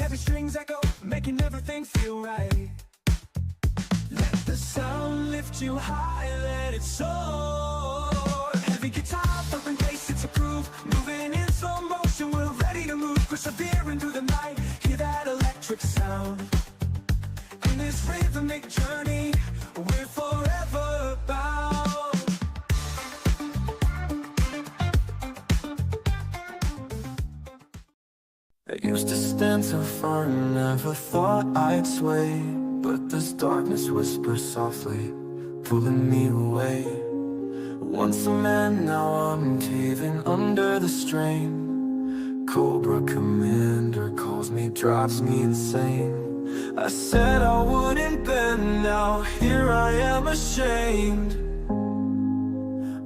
Heavy strings echo, making everything feel right. Let the sound lift you high, let it soar. Heavy guitar, thumping bass, it's a groove. Moving in slow motion, we're ready to move. Persevering through the night, hear that electric sound. In this rhythmic journey, we're forever bound. I used to stand so far and never thought I'd sway, but this darkness whispers softly, pulling me away. Once a man, now I'm caving under the strain. Cobra commander calls me, drives me insane. I said I wouldn't bend, now here I am ashamed.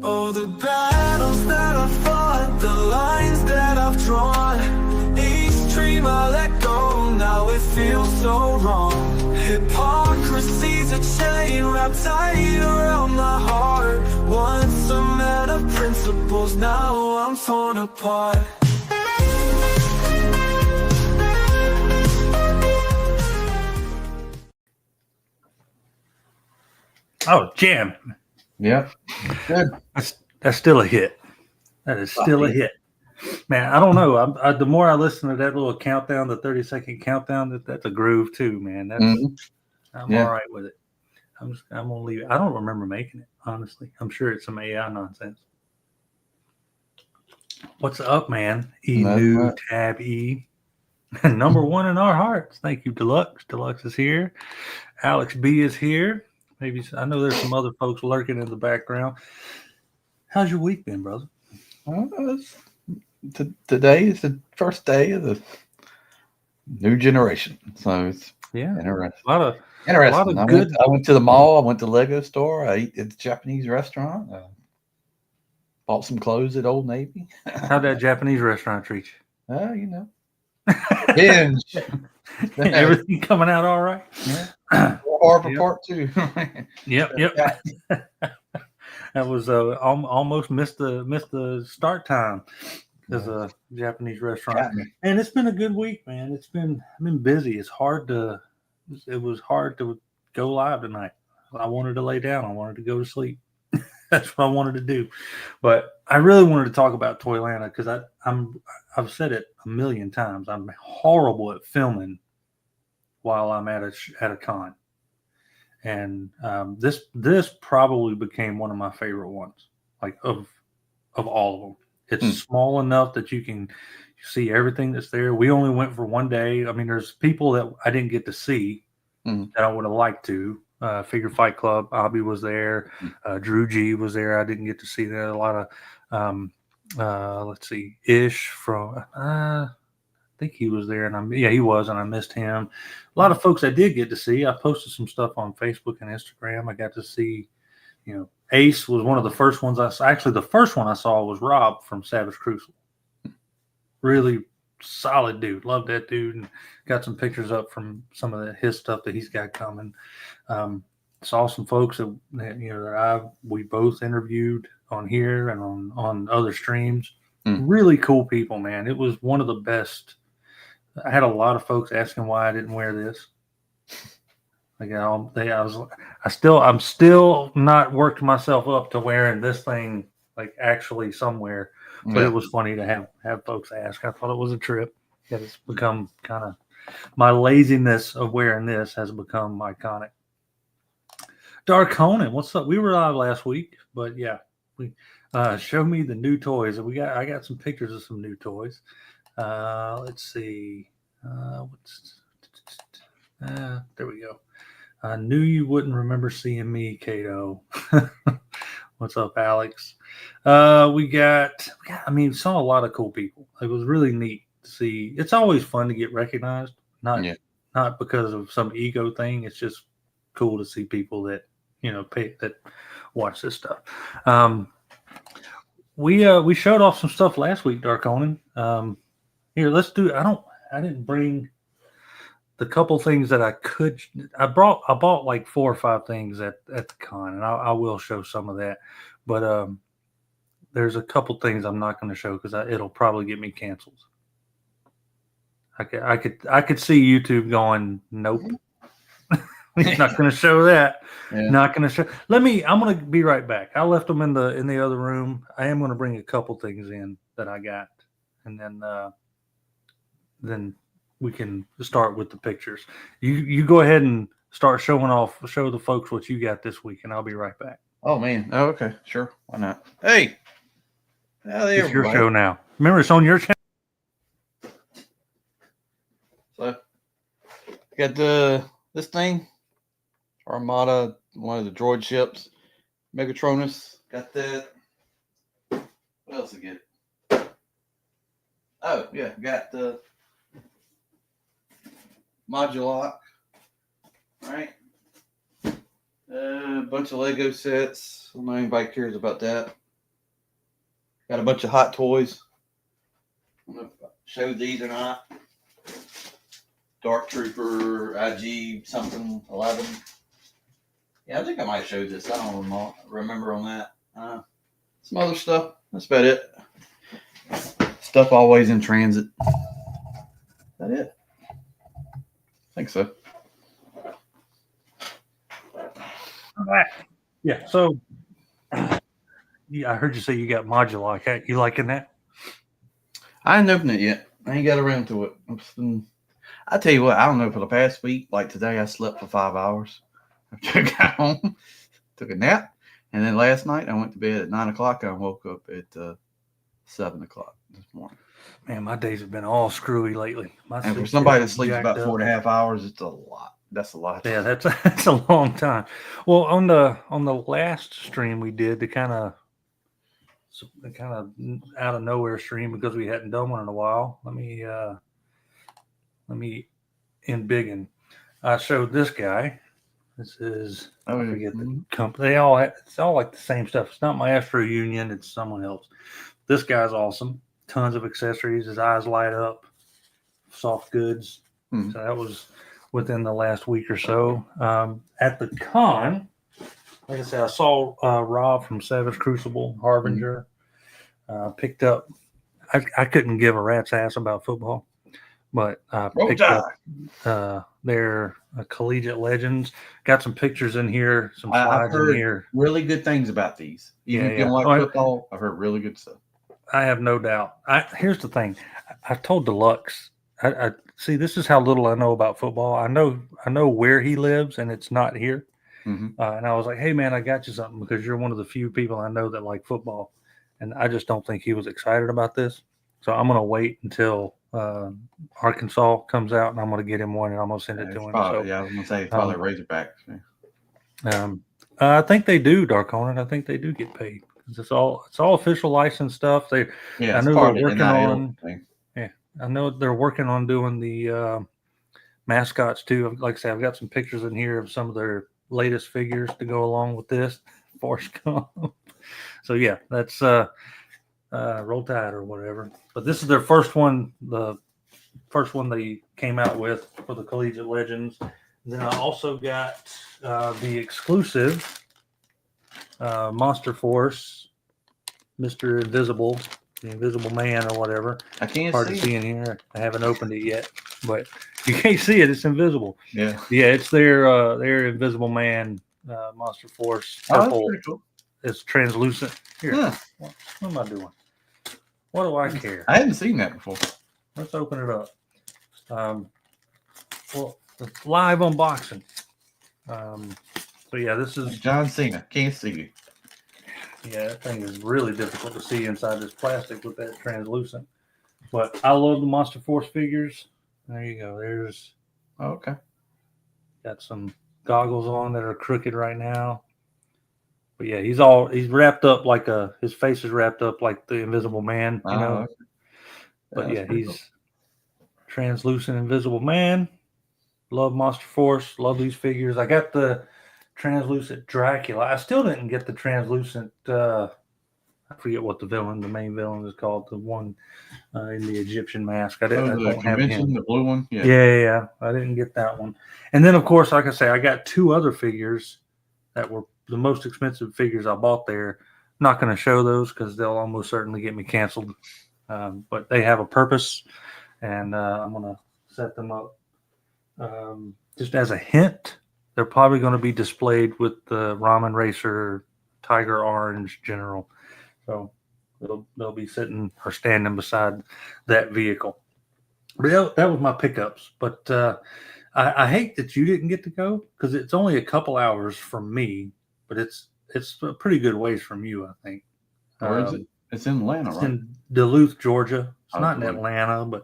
Oh, the battles that I've fought, the lines that I've drawn, each dream I let go, now it feels so wrong. Hypocrisy's a chain wrapped tight around my heart. Once a man of principles, now I'm torn apart. Oh, jam. Yep. Good. That's still a hit. That is still a hit. Man, I don't know. The more I listen to that little countdown, the 30-second countdown, that's a groove too, man. I'm all right with it. I'm gonna leave it. I don't remember making it, honestly. I'm sure it's some AI nonsense. What's up, man? Enewtabie. Number one in our hearts. Thank you, Deluxe. Deluxe is here. Alex B is here. Maybe I know there's some other folks lurking in the background. How's your week been, brother? Today is the first day of the new generation, so it's interesting. A lot of I went to the mall. I went to the Lego store. I ate at the Japanese restaurant. Bought some clothes at Old Navy. How'd that Japanese restaurant treat you? Binge. Everything coming out all right. Yeah. Harbor Part 2. Yep. That was almost missed the start time because a Japanese restaurant. And it's been a good week, man. I've been busy. It was hard to go live tonight. I wanted to lay down. I wanted to go to sleep. That's what I wanted to do. But I really wanted to talk about Toylanta because I've said it a million times. I'm horrible at filming while I'm at a con. And this probably became one of my favorite ones, like of all of them. It's small enough that you can see everything that's there. We only went for one day. I mean, there's people that I didn't get to see that I would have liked to. Figure Fight Club, Abby was there. Drew G was there. I didn't get to see that. A lot of let's see, Ish from I think he was there, and he was, and I missed him. A lot of folks I did get to see. I posted some stuff on Facebook and Instagram. I got to see, Ace was one of the first ones I saw. Actually, the first one I saw was Rob from Savage Crucible. Really solid dude. Love that dude, and got some pictures up from some of his stuff that he's got coming. Saw some folks that we both interviewed on here and on other streams. Really cool people, man. It was one of the best. I had a lot of folks asking why I didn't wear this. I'm still not worked myself up to wearing this thing like actually somewhere, but it was funny to have folks ask. I thought it was a trip. That it's become kind of my laziness of wearing this has become iconic. Dark Conan, what's up? We were live last week, but we show me the new toys. I got some pictures of some new toys. Let's see. There we go. I knew you wouldn't remember seeing me, Kato. What's up, Alex? Saw a lot of cool people. It was really neat to see. It's always fun to get recognized, not because of some ego thing. It's just cool to see people that that watch this stuff. We showed off some stuff last week, Dark Conan. Here, let's do. I didn't bring the couple things that I could. I bought like 4 or 5 things at the con, and I will show some of that. But there's a couple things I'm not going to show because it'll probably get me canceled. I could see YouTube going, nope. He's not going to show that. Yeah. Not going to show. I'm going to be right back. I left them in the other room. I am going to bring a couple things in that I got, and then we can start with the pictures. You go ahead and start show the folks what you got this week, and I'll be right back. Oh man. Oh, okay. Sure. Why not? Hey. Howdy, It's your everybody. show now. Remember, it's on your channel. So, got this thing, Armada, one of the droid ships, Megatronus. Got that. What else I get? Oh yeah, got the Modulock. All right. A bunch of Lego sets. I don't know if anybody cares about that. Got a bunch of Hot Toys. I don't know if I showed these or not. Dark Trooper, IG something 11. Yeah, I think I might have showed this. I don't remember on that. Some other stuff. That's about it. Stuff always in transit. Is that it? I think so. Yeah. So, yeah, I heard you say you got Modulock. You liking that? I ain't opened it yet. I ain't got around to it. I tell you what, I don't know, for the past week, like today, I slept for 5 hours. I got home, took a nap, and then last night I went to bed at 9 o'clock. I woke up at 7 o'clock this morning. Man, my days have been all screwy lately. And for somebody that sleeps about 4.5 hours, it's a lot. That's a lot. Yeah, that's a long time. Well, on the last stream we did, the kind of out of nowhere stream, because we hadn't done one in a while. Let me in biggin. I showed this guy. This is I forget the company. It's all like the same stuff. It's not Maestro Union. It's someone else. This guy's awesome. Tons of accessories. His eyes light up. Soft goods. So that was within the last week or so. At the con, like I said, I saw Rob from Savage Crucible, Harbinger. Picked up. I couldn't give a rat's ass about football, but picked up their collegiate legends. Got some pictures in here. Some slides in here. Really good things about these. Even if you don't like football, I've heard really good stuff. I have no doubt. Here's the thing. I told Deluxe. I see. This is how little I know about football. I know where he lives, and it's not here. And I was like, "Hey, man, I got you something because you're one of the few people I know that like football." And I just don't think he was excited about this. So I'm going to wait until Arkansas comes out, and I'm going to get him one, and I'm going to send it to him. Probably, I was going to say probably Razorbacks. I think they do, Dark Hornet. I think they do get paid. It's all official license stuff. I know they're working on. Yeah, I know they're working on doing the mascots too. Like I said, I've got some pictures in here of some of their latest figures to go along with this. Forrest Gump. So yeah, that's Roll Tide or whatever. But this is their first one. The first one they came out with for the Collegiate Legends. And then I also got the exclusive Monster Force, Mr. Invisible, the Invisible Man or whatever. I can't Hard to see in here. I haven't opened it yet, but you can't see it. It's invisible. Yeah. It's their Invisible Man Monster Force purple. Oh, that's pretty cool. It's translucent. Here, Yeah. what am I doing? What do I care? I hadn't seen that before. Let's open it up. Well, it's live unboxing. So yeah, this is John Cena. Can't see you. Yeah, that thing is really difficult to see inside this plastic with that translucent. But I love the Monster Force figures. There you go. There's got some goggles on that are crooked right now. But yeah, he's wrapped up like his face is wrapped up like the Invisible Man, you know. Okay. But yeah, he's translucent Invisible Man. Love Monster Force. Love these figures. I got the translucent Dracula. I still didn't get the translucent. I forget what the main villain is called. The one in the Egyptian mask. I don't have him. The blue one. Yeah. I didn't get that one. And then, of course, like I say, I got two other figures that were the most expensive figures I bought there. I'm not going to show those because they'll almost certainly get me canceled. But they have a purpose, and I'm gonna set them up. Just as a hint, they're probably going to be displayed with the Ramen Racer Tiger Orange General. So they'll be sitting or standing beside that vehicle. But that was my pickups. But I hate that you didn't get to go because it's only a couple hours from me, but it's a pretty good ways from you, I think. Where is it? It's in Atlanta, It's right? in Duluth, Georgia. It's not in Duluth. Atlanta, but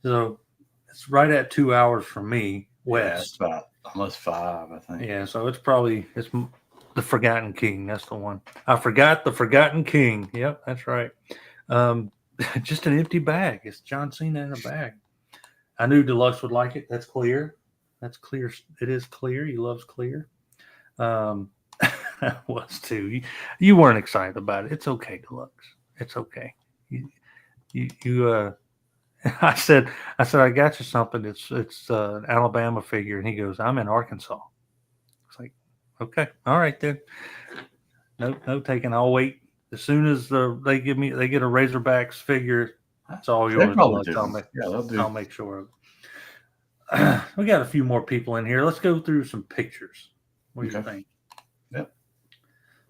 so it's right at 2 hours from me west. Yeah, it's about almost 5, I think. Yeah, so it's the Forgotten King. That's the one. I forgot the Forgotten King. Yep, that's right. Just an empty bag. It's John Cena in a bag. I knew Deluxe would like it. That's clear. That's clear. It is clear. He loves clear. I was too. You weren't excited about it. It's okay, Deluxe. It's okay. You I said I got you something. It's an Alabama figure, and he goes, I'm in Arkansas. It's like, okay, all right then. No taking. I'll wait. As soon as they get a Razorbacks figure, it's all yours. I'll make sure of it. We got a few more people in here. Let's go through some pictures. What do you think? Yep.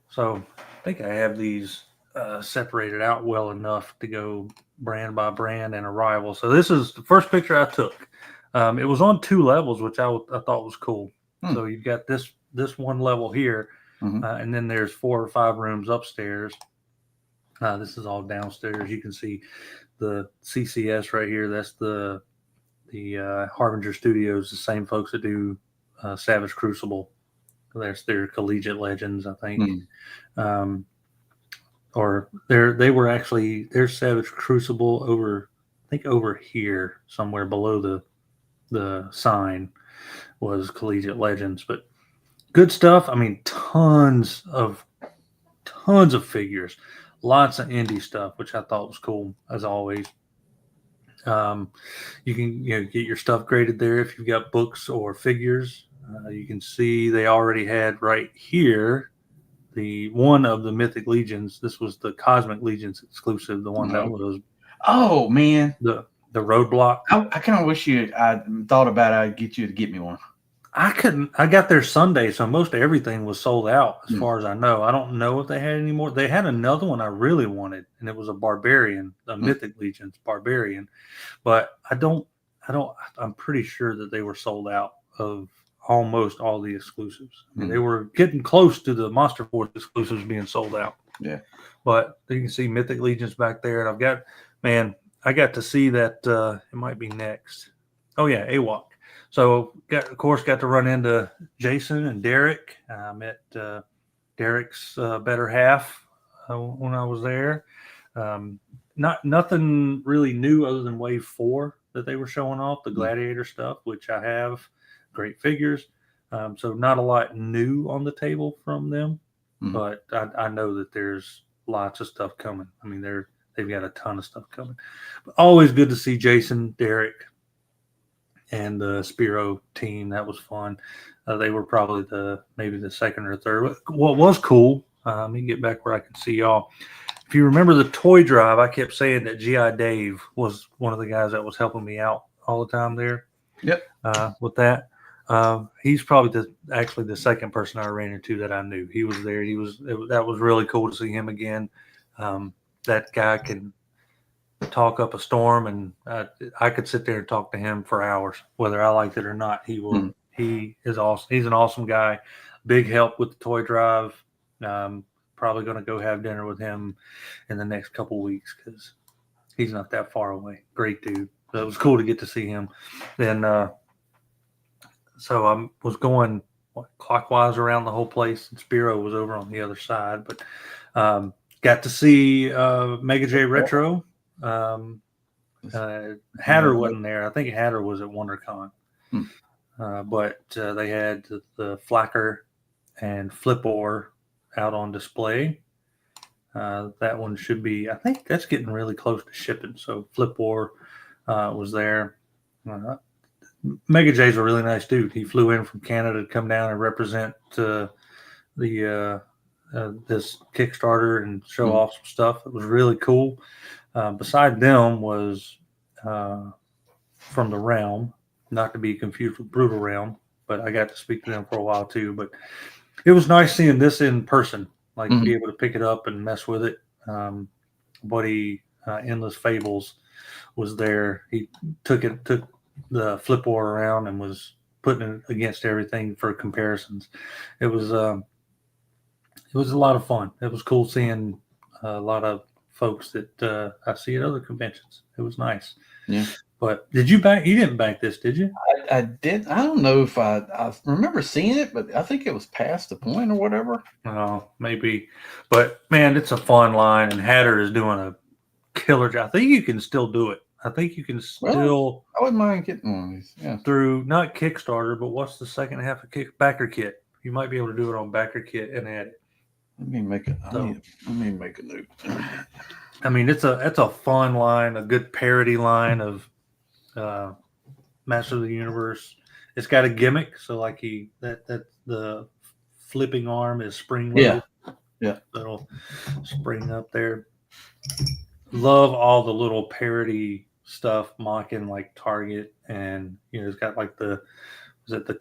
So I think I have these separated out well enough to go brand by brand and arrival. So this is the first picture I took. It was on 2 levels, which I thought was cool. So you've got this one level here, and then there's 4 or 5 rooms upstairs. This is all downstairs. You can see the CCS right here. That's the Harbinger Studios, the same folks that do Savage Crucible. There's their collegiate legends, I think. Or they were actually their Savage Crucible over here somewhere below the sign was Collegiate Legends, but good stuff. I mean, tons of figures, lots of indie stuff, which I thought was cool as always. You can get your stuff graded there if you've got books or figures. You can see they already had right here the one of the Mythic Legions. This was the Cosmic Legions exclusive, the one that was. Oh man, the Roadblock. I kind of wish I thought about I'd get you to get me one. I couldn't. I got there Sunday, so most everything was sold out as far as I know. I don't know if they had any more. They had another one I really wanted, and it was a Barbarian, a Mythic Legions Barbarian, but I'm pretty sure that they were sold out of almost all the exclusives. I mean, they were getting close to the Monster Force exclusives being sold out. Yeah, but you can see Mythic Legions back there, and I got to see that it might be next. Oh yeah, AWOC. So got to run into Jason and Derek. I met Derek's better half when I was there. Nothing really new other than Wave 4 that they were showing off, the Gladiator stuff, which I have. Great figures. So not a lot new on the table from them, but I know that there's lots of stuff coming. I mean, they've got a ton of stuff coming. But always good to see Jason, Derek, and the Spiro team. That was fun. They were probably maybe the second or third. What was cool, let me get back where I can see y'all. If you remember the toy drive, I kept saying that G.I. Dave was one of the guys that was helping me out all the time there. Yep. With that. He's probably actually the second person I ran into that I knew. He was there. That was really cool to see him again. That guy can talk up a storm, and I could sit there and talk to him for hours, whether I liked it or not. He will. He is awesome. He's an awesome guy. Big help with the toy drive. Probably going to go have dinner with him in the next couple weeks because he's not that far away. Great dude. So it was cool to get to see him. Then, so I was going clockwise around the whole place, and Spiro was over on the other side. But got to see Mega J Retro. Hatter wasn't there. I think Hatter was at WonderCon. But they had the Flacker and Flipor out on display. That one should be, I think that's getting really close to shipping. So Flipor was there. Mega J's a really nice dude. He flew in from Canada to come down and represent this Kickstarter and show off some stuff. It was really cool. Beside them was from the Realm, not to be confused with Brutal Realm, but I got to speak to them for a while too. But it was nice seeing this in person, like be able to pick it up and mess with it. Buddy, Endless Fables was there. He took the flipboard around and was putting it against everything for comparisons. It was a lot of fun. It was cool seeing a lot of folks that I see at other conventions. It was nice. Yeah. But did you back? You didn't back this, did you? I did. I don't know if I remember seeing it, but I think it was past the point or whatever. Oh, maybe. But man, it's a fun line, and Hatter is doing a killer job. I think you can still do it. I think you can still. I wouldn't mind getting one of these. Yeah. Through not Kickstarter, but what's the second half of Backer Kit? You might be able to do it on Backer Kit and add it. Let me make a note. I mean, it's a fun line, a good parody line of Master of the Universe. It's got a gimmick, so like that the flipping arm is spring loaded. Yeah. That'll spring up there. Love all the little parody stuff mocking like Target, and it's got like the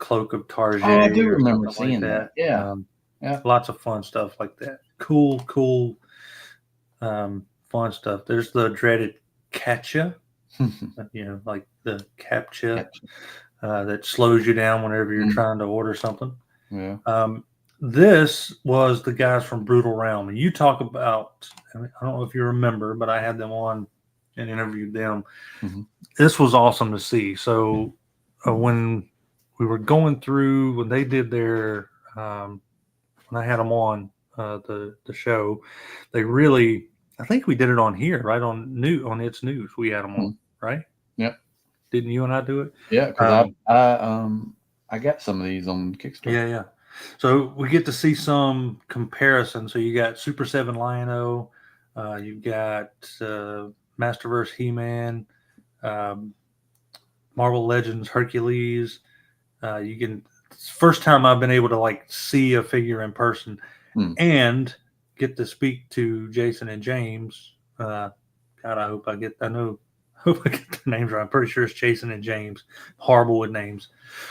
cloak of Target. Oh, I do remember seeing like that. Yeah. Lots of fun stuff like that. Cool, fun stuff. There's the dreaded Catcha, like the CAPTCHA that slows you down whenever you're trying to order something. Yeah. This was the guys from Brutal Realm, and you talk about. I don't know if you remember, but I had them on and interviewed them. This was awesome to see. So when we were going through, when they did their, when I had them on the show, they really, I think we did it on here, right on It's News. We had them on, right? Yep. Didn't you and I do it? Yeah, because I got some of these on Kickstarter. Yeah. So we get to see some comparison. So you got Super 7 Lion-O, you've got Masterverse He-Man, Marvel Legends Hercules. It's the first time I've been able to like see a figure in person and get to speak to Jason and James. God, I hope I get their names right. I'm pretty sure it's Jason and James. Horrible with names,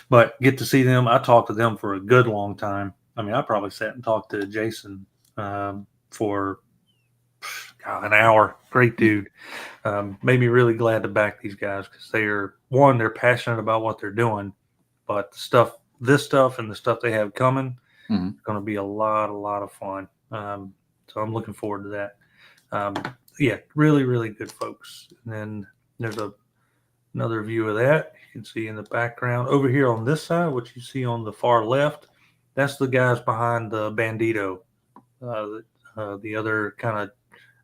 but get to see them. I talked to them for a good long time. I mean, I probably sat and talked to Jason for an hour. Great dude. Made me really glad to back these guys because they're passionate about what they're doing, but this stuff and the stuff they have coming is going to be a lot of fun. So I'm looking forward to that. Yeah, really, really good folks. And then there's another view of that. You can see in the background over here on this side, what you see on the far left, that's the guys behind the Bandito, the other kind of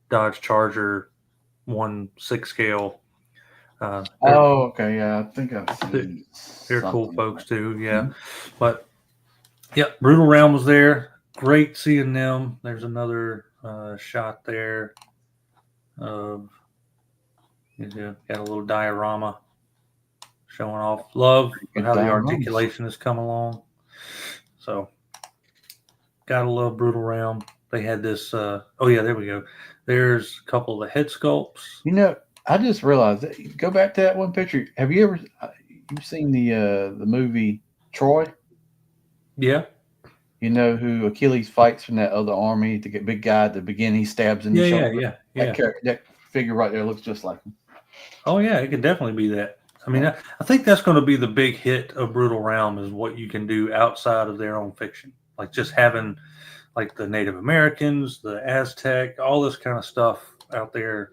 Dodge Charger 1/6 scale. Okay, yeah, I think I've seen. They're cool folks too, yeah. But yeah, Brutal Realm was there. Great seeing them. There's another shot there of got a little diorama showing off. Love how the articulation has come along. So gotta love Brutal Realm. They had this. There we go. There's a couple of the head sculpts. I just realized that. Go back to that one picture. Have you ever you've seen the movie Troy? Yeah. You know who Achilles fights from that other army? The big guy at the beginning, he stabs in the shoulder. Yeah. That figure right there looks just like him. Oh yeah, it could definitely be that. I mean, I think that's going to be the big hit of Brutal Realm is what you can do outside of their own fiction, like just having like the Native Americans, the Aztec, all this kind of stuff out there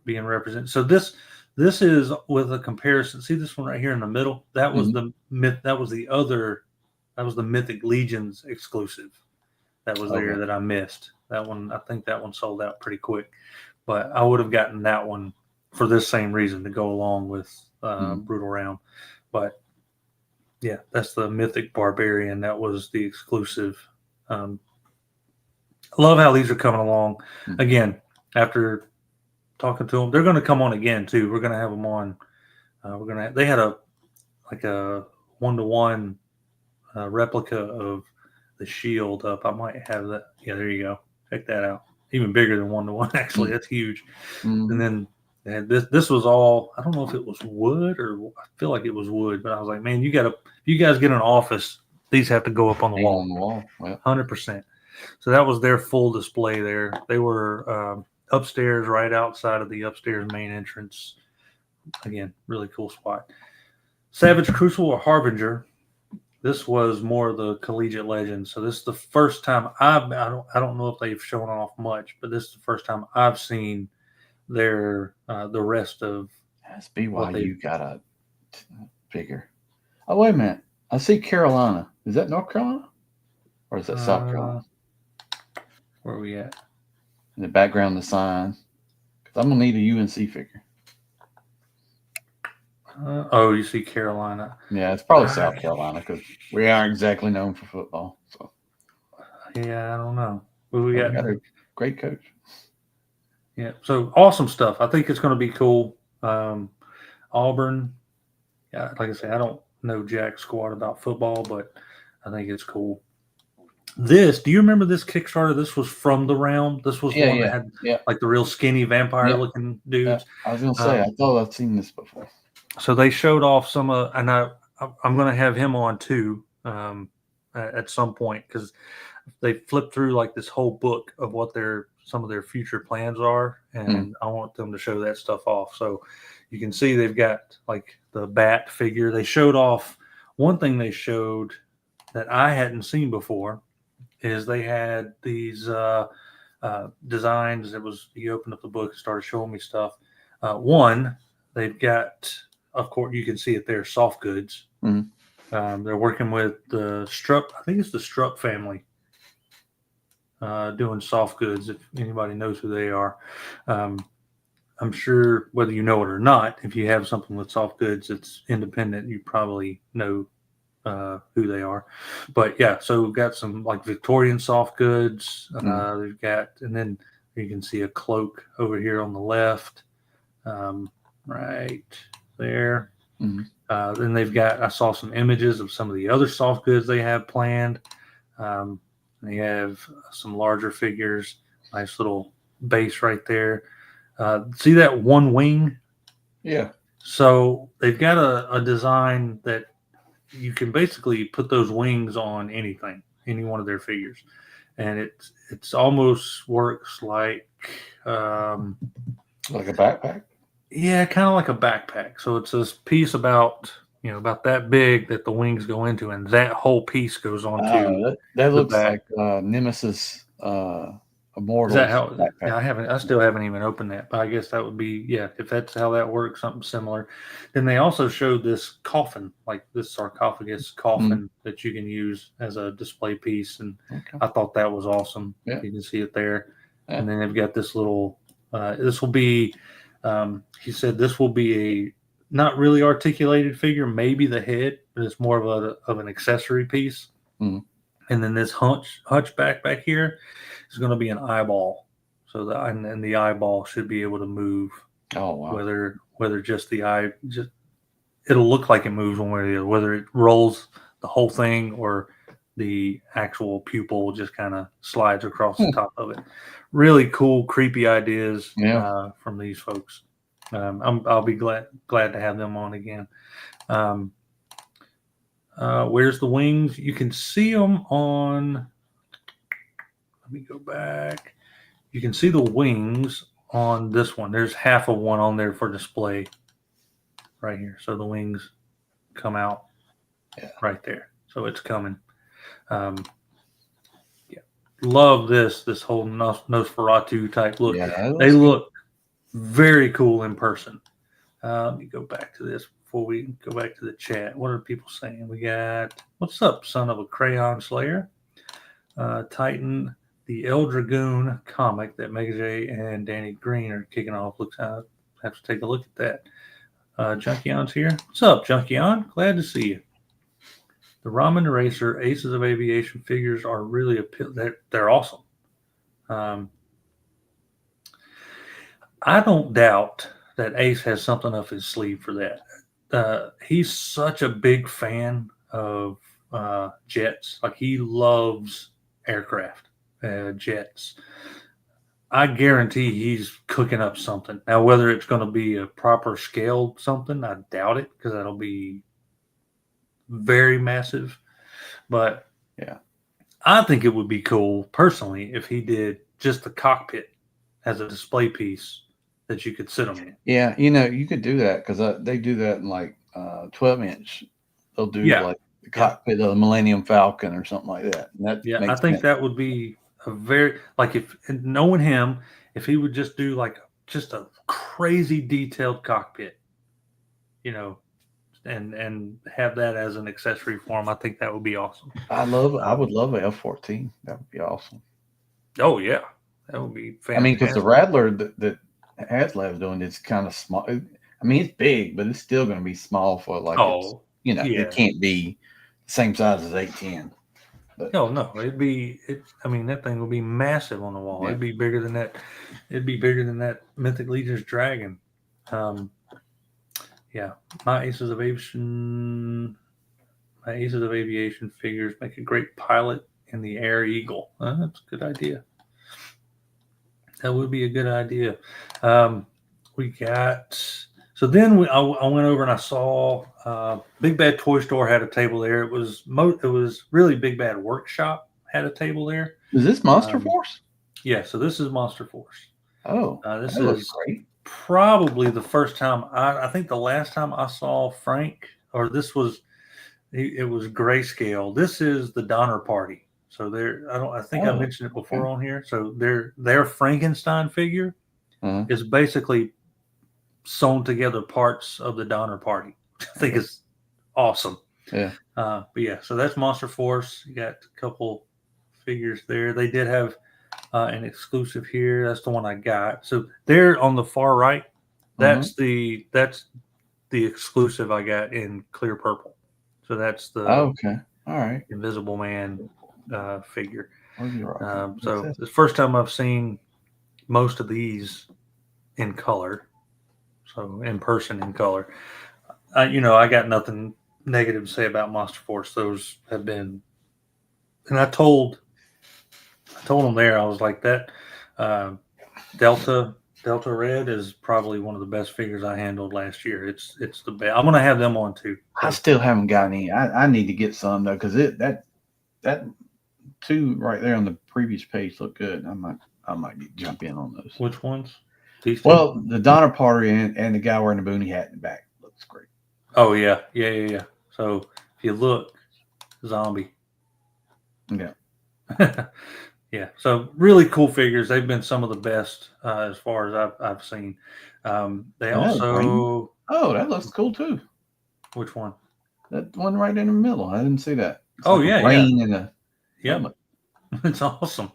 being represented. So this is with a comparison. See this one right here in the middle? That was the myth. That was the Mythic Legions exclusive that was there that I missed. That one, I think that one sold out pretty quick, but I would have gotten that one for this same reason to go along with Brutal Realm. But yeah, that's the Mythic Barbarian. That was the exclusive. I love how these are coming along. Again, after talking to them, they're going to come on again too. We're going to have them on. They had a 1-to-1 replica of the shield up. I might have that. Yeah, there you go. Check that out. Even bigger than 1-to-1. Actually, that's huge. And then And this was all, I don't know if it was wood or I feel like it was wood, but I was like, man, you guys get an office, these have to go up on the Hang wall. on the wall. Well, 100%. So that was their full display there. They were upstairs, right outside of the upstairs main entrance. Again, really cool spot. Savage, Crucible, or Harbinger. This was more of the collegiate legend. So this is the first time I don't know if they've shown off much, but this is the first time I've seen their the rest of that's what they. BYU got a figure. Oh, wait a minute. I see Carolina. Is that North Carolina? Or is that South Carolina? Where are we at? In the background, the sign. Because I'm going to need a UNC figure. Oh, you see Carolina. Yeah, it's probably South Carolina because we aren't exactly known for football. So yeah, I don't know. But we got a great coach. Yeah, so awesome stuff. I think it's going to be cool. Auburn, yeah, like I say, I don't know jack squat about football, but I think it's cool. Do you remember this Kickstarter? This was from the Realm. This was one that had like the real skinny vampire looking dudes. I was going to say, I thought I've seen this before. So they showed off some of, and I'm going to have him on too at some point because they flipped through like this whole book of what some of their future plans are, and I want them to show that stuff off. So you can see they've got like the bat figure. They showed off one thing they showed that I hadn't seen before is they had these designs. It was, you opened up the book and started showing me stuff. One, they've got, of course, you can see it there, soft goods. They're working with the Strupp, I think it's the Strupp family, doing soft goods, if anybody knows who they are. I'm sure whether you know it or not, if you have something with soft goods that's independent, you probably know who they are. But yeah, so we've got some like Victorian soft goods. We've got, and then you can see a cloak over here on the left, right there. Then they've got, I saw some images of some of the other soft goods they have planned. They have some larger figures, nice little base right there. See that one wing? Yeah. So they've got a design that you can basically put those wings on anything, any one of their figures, and it's almost works like a backpack. Yeah, kind of like a backpack. So it's this piece about that big that the wings go into, and that whole piece goes onto. That looks back. Like Nemesis Immortals. Is that how? Backpack. Yeah, I still haven't even opened that, but I guess that would be, if that's how that works, something similar. Then they also showed this coffin, like this sarcophagus coffin that you can use as a display piece, and I thought that was awesome. Yeah. You can see it there, and then they've got this little. This will be. He said this will be a not really articulated figure, maybe the head, but it's more of an accessory piece. And then this hunchback back here is going to be an eyeball. So and the eyeball should be able to move. Oh wow! Whether just the eye, it'll look like it moves one way or the other. Whether it rolls the whole thing or the actual pupil just kind of slides across the top of it. Really cool, creepy ideas from these folks. I'll be glad to have them on again. Where's the wings? You can see them on. Let me go back. You can see the wings on this one. There's half of one on there for display right here. So the wings come out right there. So it's coming. Love this whole Nosferatu type look. Yeah, they look very cool in person. Let me go back to this before we go back to the chat. What are people saying? We got, what's up, son of a crayon slayer? Titan, the El Dragoon comic that Mega J and Danny Green are kicking off. Looks out. Have to take a look at that. Junkion's here. What's up, Junkion? Glad to see you. The Ramen Racer Aces of Aviation figures are really they're awesome. I don't doubt that Ace has something up his sleeve for that. He's such a big fan of jets. Like, he loves aircraft, jets. I guarantee he's cooking up something. Now, whether it's going to be a proper scaled something, I doubt it because that'll be very massive. But Yeah. I think it would be cool personally if he did just the cockpit as a display piece that you could sit them in. Yeah, you could do that because they do that in like 12-inch. They'll do Yeah. like the cockpit of the Millennium Falcon or something like that. And that Yeah, I makes think sense. that would be a very like if knowing him, if he would just do like just a crazy detailed cockpit, and have that as an accessory for him, I think that would be awesome. I would love a F-14. That would be awesome. Oh yeah, that would be fantastic. I mean, because the Rattler that HasLab's doing is kind of small. I mean, it's big, but it's still going to be small for like it can't be the same size as 810. But no, I mean, that thing would be massive on the wall. Yeah. It'd be bigger than that. It'd be bigger than that Mythic Legion's dragon. Yeah, my Aces of Aviation figures make a great pilot in the Air Eagle. That's a good idea. That would be a good idea. We got so then I went over and I saw Big Bad Toy Store had a table there. It was really Big Bad Workshop had a table there. Is this Monster Force? Yeah, so this is Monster Force. Oh, this that looks is great. Probably the first time I think the last time I saw Frank, or it was grayscale. This is the Donner Party. So I think I mentioned it before on here. So their Frankenstein figure is basically sewn together parts of the Donner Party. I think it's awesome. Yeah. But yeah, so that's Monster Force. You got a couple figures there. They did have an exclusive here. That's the one I got. So there on the far right, that's the exclusive I got in clear purple. So that's the all right Invisible Man figure. Oh, you're right. So it's the first time I've seen most of these in color. So in person in color. I got nothing negative to say about Monster Force. Those have been, and I told them there, I was like that Delta Red is probably one of the best figures I handled last year. It's the best. I'm gonna have them on too. I still haven't got any. I need to get some though because that two right there on the previous page look good. I might jump in on those. Which ones? These two? Well, the Donner Party and the guy wearing the boonie hat in the back looks great. Oh yeah. So if you look, zombie. Yeah. Yeah. So really cool figures. They've been some of the best as far as I've seen. They also. Oh, that looks cool too. Which one? That one right in the middle. I didn't see that. It's rain and a helmet. It's awesome.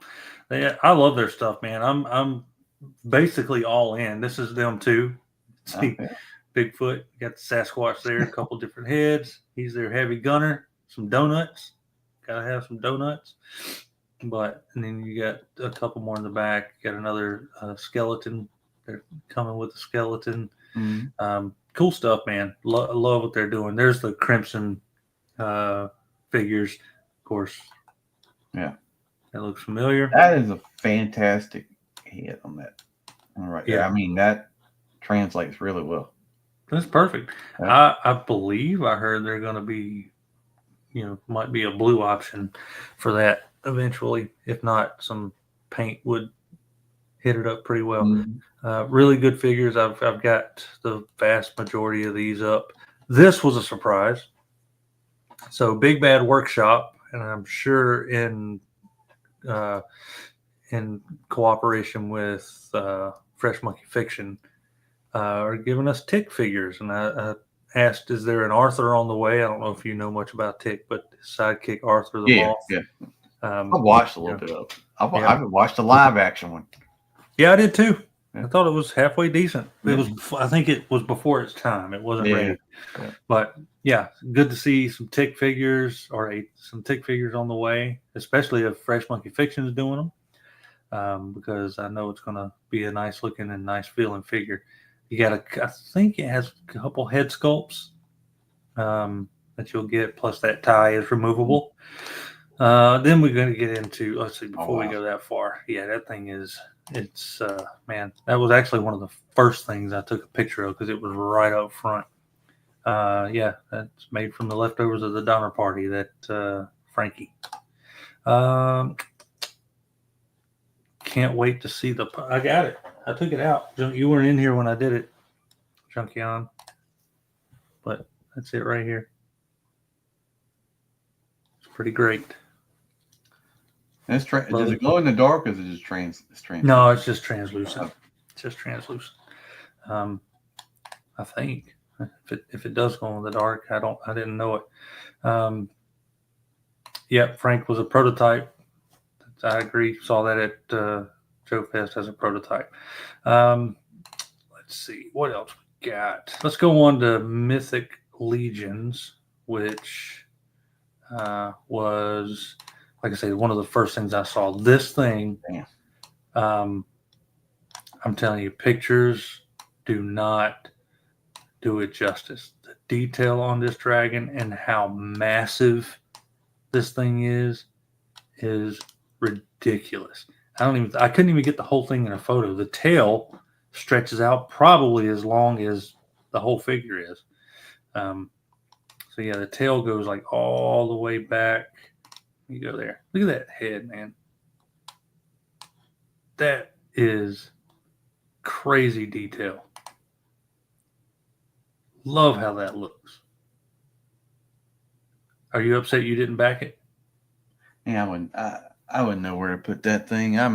I love their stuff, man. I'm basically all in. This is them too. See, Bigfoot, got the Sasquatch there, a couple different heads. He's their heavy gunner. Some donuts. Gotta have some donuts. And then you got a couple more in the back. You got another skeleton. They're coming with a skeleton. Mm-hmm. Cool stuff, man. Love what they're doing. There's the Crimson figures, of course. Yeah. That looks familiar. That is a fantastic head on that. All right. Yeah. I mean, that translates really well. That's perfect. Yeah. I believe I heard they're going to be, might be a blue option for that eventually. If not, some paint would hit it up pretty well. Mm-hmm. Really good figures. I've got the vast majority of these up. This was a surprise. So Big Bad Workshop, and I'm sure in cooperation with Fresh Monkey Fiction, are giving us Tick figures. And I asked, is there an Arthur on the way? I don't know if you know much about Tick, but sidekick Arthur the Moth. Yeah. I've watched a little bit of it. I've watched the live action one. Yeah, I did too. Yeah. I thought it was halfway decent. It was. I think it was before its time. It wasn't ready. Yeah. But yeah, good to see some Tick figures some Tick figures on the way, especially if Fresh Monkey Fiction is doing them, because I know it's going to be a nice looking and nice feeling figure. You got I think it has a couple head sculpts that you'll get, plus that tie is removable. Then we're going to get into. Let's see. Before we go that far, yeah, that thing is it's man, that was actually one of the first things I took a picture of because it was right up front. Yeah, that's made from the leftovers of the Donner Party. That Frankie. Can't wait to see the. I got it. I took it out. You weren't in here when I did it, Junkion. But that's it right here. It's pretty great. Does it glow in the dark, or is it just translucent? No, it's just translucent. It's just translucent. I think if it does glow in the dark, I didn't know it. Yeah, Frank was a prototype. I agree. Saw that at Joe Fest as a prototype. Let's see what else we got. Let's go on to Mythic Legions, which was, like I say, one of the first things I saw. This thing, I'm telling you, pictures do not do it justice. The detail on this dragon and how massive this thing is ridiculous. I couldn't even get the whole thing in a photo. The tail stretches out probably as long as the whole figure is. So yeah, the tail goes like all the way back. You go there. Look at that head, man. That is crazy detail. Love how that looks. Are you upset you didn't back it? Yeah, I wouldn't know where to put that thing. I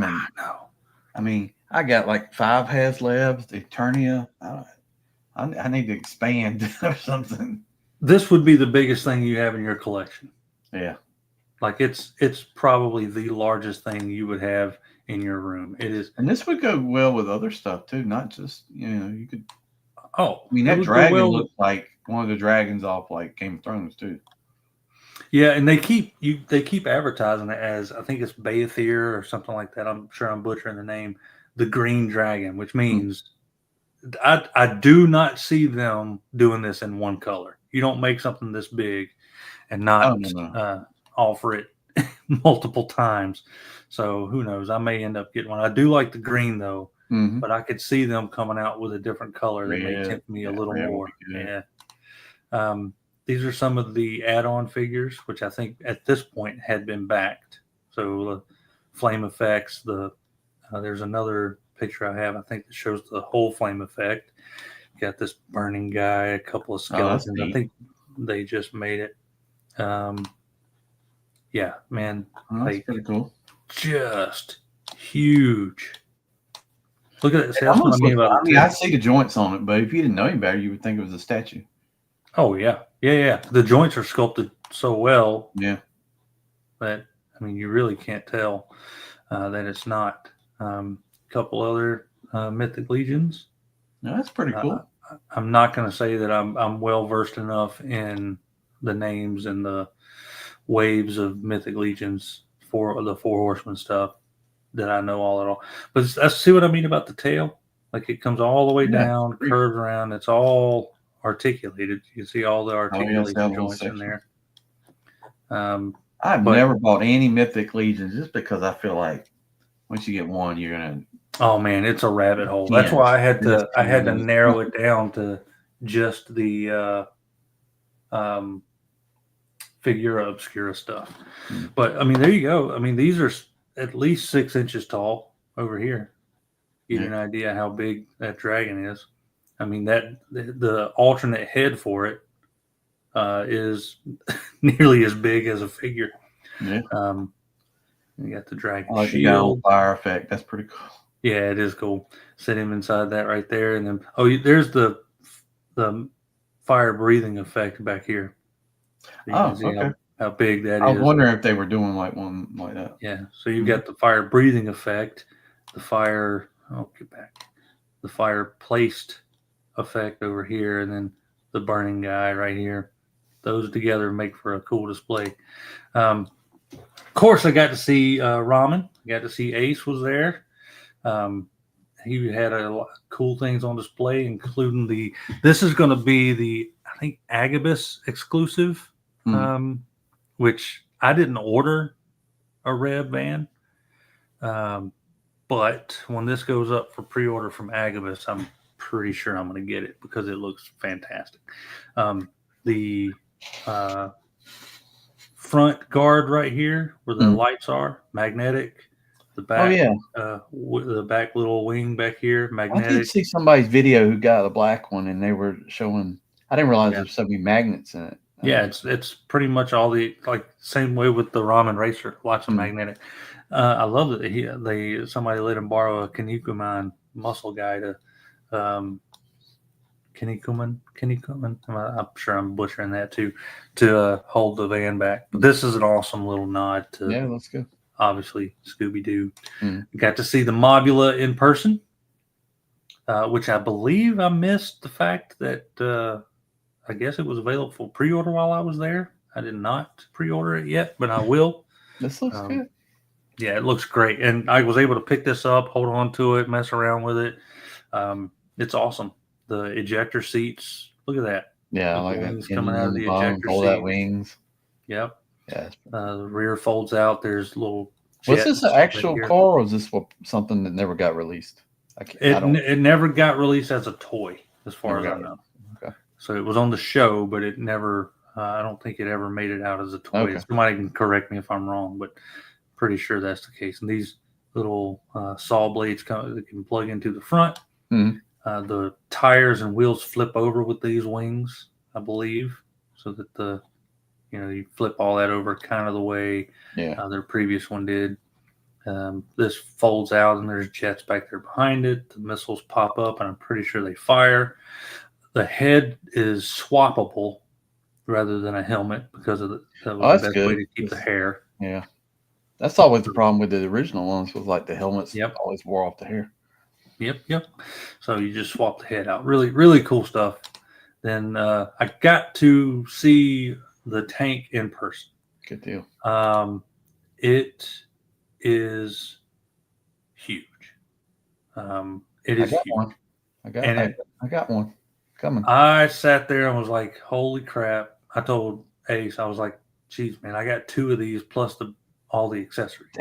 mean, I got like 5 HasLabs, the Eternia. I need to expand or something. This would be the biggest thing you have in your collection. Yeah. Like it's probably the largest thing you would have in your room. It is. And this would go well with other stuff too, not just, you could. Oh, I mean, that dragon looks like one of the dragons off like Game of Thrones too. Yeah, and they keep advertising it as, I think it's Baethir or something like that. I'm sure I'm butchering the name. The Green Dragon, which means I do not see them doing this in one color. You don't make something this big and not offer it multiple times. So who knows? I may end up getting one. I do like the green though, but I could see them coming out with a different color that may tempt me a little more. Yeah. These are some of the add-on figures, which I think at this point had been backed. So the flame effects, there's another picture I have, I think, that shows the whole flame effect. Got this burning guy, a couple of skeletons. I think they just made it. Yeah, man. That's pretty cool. Just huge. Look at that. See, that's what I mean about I see the joints on it, but if you didn't know any better, you would think it was a statue. Oh, yeah. Yeah. The joints are sculpted so well. Yeah. That, I mean, you really can't tell that it's not. A couple other Mythic Legions. No, that's pretty cool. I'm not going to say that I'm well versed enough in the names and the waves of Mythic Legions for the Four Horsemen stuff that I know all at all. But see what I mean about the tail? Like it comes all the way down, curves around. It's all articulated. You can see all the articulation joints in there. I've never bought any Mythic Legions just because I feel like once you get one, you're gonna. Oh man, it's a rabbit hole. That's why I had to narrow it down to just the Figura Obscura stuff. But I mean, there you go. I mean, these are at least 6 inches tall over here. Give you an idea how big that dragon is. I mean, that the alternate head for it is nearly as big as a figure. Yeah. You got the dragon shield. The old fire effect. That's pretty cool. Yeah, it is cool. Set him inside that right there, and then there's the fire breathing effect back here. So you can see how big that is. I was wondering if they were doing like one like that. Yeah. So you've got the fire breathing effect, the fire. I'll get back. The fire placed effect over here, and then the burning guy right here. Those together make for a cool display. Of course, I got to see Ramen. I got to see Ace was there. He had a lot of cool things on display, including this is going to be the, I think, Agabus exclusive, which I didn't order a Rev van. But when this goes up for pre-order from Agabus, I'm pretty sure I'm going to get it because it looks fantastic. The front guard right here, where the lights are, magnetic. The back, the back little wing back here, magnetic. I did see somebody's video who got a black one, and they were showing. I didn't realize there's so many magnets in it. Yeah, it's pretty much all the same way with the Ramen Racer, lots of magnetic. I love that somebody let him borrow a Kinnikuman muscle guy to Kinnikuman. I'm sure I'm butchering that too, to hold the van back. But this is an awesome little nod to let's go. Obviously Scooby-Doo. Got to see the Mobula in person, which I believe I missed the fact that I guess it was available for pre-order while I was there. I did not pre-order it yet, but I will. This looks good. Yeah, it looks great. And I was able to pick this up, hold on to it, mess around with it. It's awesome. The ejector seats, look at that. Yeah, I like that. Coming out of the ejector seat. That wings. Yep. Yeah. The rear folds out. There's little. Was this an actual car, or is this something that never got released? It never got released as a toy, as far as I know. Okay. So it was on the show, but it never. I don't think it ever made it out as a toy. Okay. Somebody can correct me if I'm wrong, but pretty sure that's the case. And these little saw blades can plug into the front. The tires and wheels flip over with these wings, I believe, so that you flip all that over kind of the way their previous one did. This folds out and there's jets back there behind it. The missiles pop up and I'm pretty sure they fire. The head is swappable rather than a helmet because that was the best way to keep the hair. Yeah. That's always the problem with the original ones, was like the helmets always wore off the hair. Yep. So you just swap the head out. Really, really cool stuff. Then I got to see the tank in person. Good deal. It is huge. It is huge. One. I got one coming. I sat there and was like, "Holy crap!" I told Ace, I was like, "Geez, man, I got 2 of these plus all the accessories."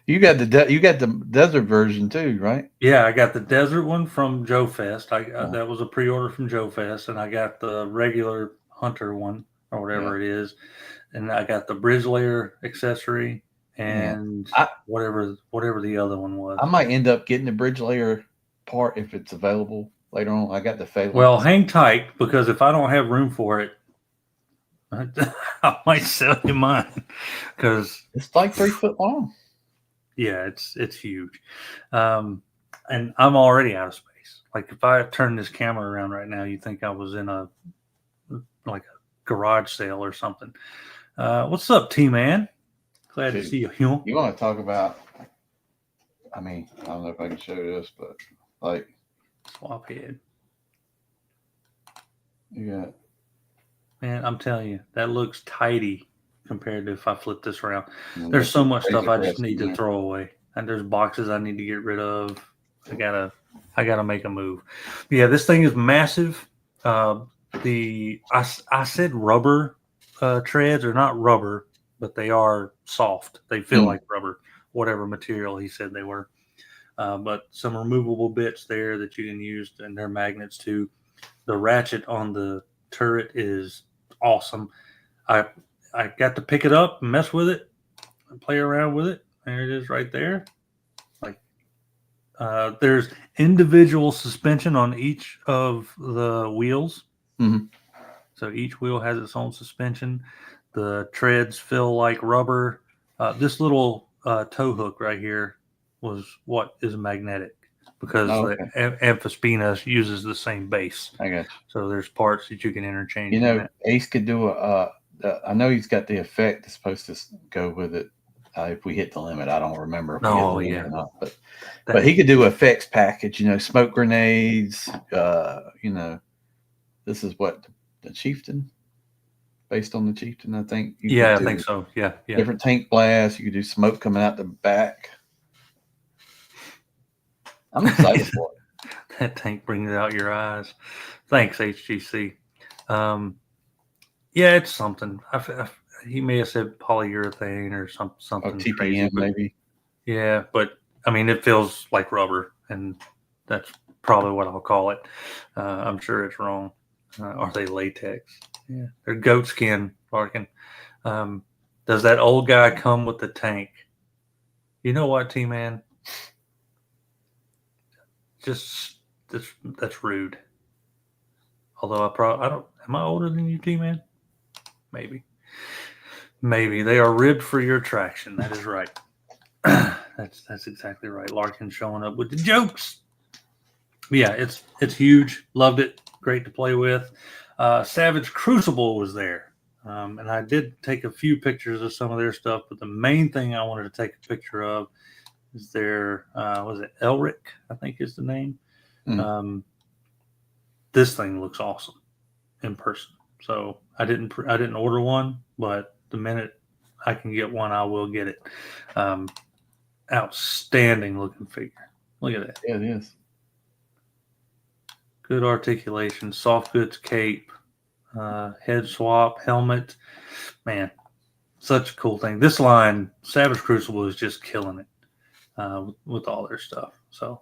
You got the desert version too, right? Yeah, I got the desert one from Joe Fest. That was a pre-order from Joe Fest, and I got the regular Hunter one or whatever it is, and I got the bridge layer accessory and whatever the other one was. I might end up getting the bridge layer part if it's available later on. I got the Phalanx. Well, hang tight, because if I don't have room for it, I might sell you mine, because it's like 3 foot long. Yeah, it's huge. And I'm already out of space. Like, if I turn this camera around right now, you think I was in a garage sale or something. What's up, T-Man? Glad to see you. You want to talk about, I don't know if I can show this, but like swap head. You Man, I'm telling you, that looks tidy compared to if I flip this around. There's so much stuff I just need to throw away, and there's boxes I need to get rid of. I gotta make a move. Yeah, this thing is massive. I said rubber treads are not rubber, but they are soft. They feel like rubber, whatever material he said they were. But some removable bits there that you can use, and they're magnets too. The ratchet on the turret is awesome. I got to pick it up and mess with it and play around with it. There it is right there. There's individual suspension on each of the wheels. So each wheel has its own suspension. The treads feel like rubber. This little tow hook right here was what is magnetic, because the Amphispina uses the same base. I got you. So there's parts that you can interchange. Ace could do I know he's got the effect that's supposed to go with it. If we hit the limit, I don't remember if we hit the limit or not, but he could do effects package. Smoke grenades. This is what the Chieftain, based on the Chieftain, I think. I think so. Yeah. Different tank blasts. You could do smoke coming out the back. I'm excited for it. That tank brings out your eyes. Thanks, HGC. It's something. He may have said polyurethane or something. TPM crazy, maybe. Yeah, but I mean, it feels like rubber, and that's probably what I'll call it. I'm sure it's wrong. Are they latex? Yeah, they're goat skin, Larkin. Does that old guy come with the tank? You know what, T-Man? Just that's rude. Although I don't. Am I older than you, T-Man? Maybe. Maybe they are ribbed for your traction. That is right. That's exactly right. Larkin showing up with the jokes. But yeah, it's huge. Loved it. Great to play with. Savage Crucible was there, and I did take a few pictures of some of their stuff. But the main thing I wanted to take a picture of is their was it Elric? I think is the name. This thing looks awesome in person. So I didn't order one, but the minute I can get one, I will get it. Outstanding looking figure. Look at that. Yeah, it is. Good articulation, soft goods cape, head swap, helmet. Man, such a cool thing. This line, Savage Crucible, is just killing it with all their stuff. So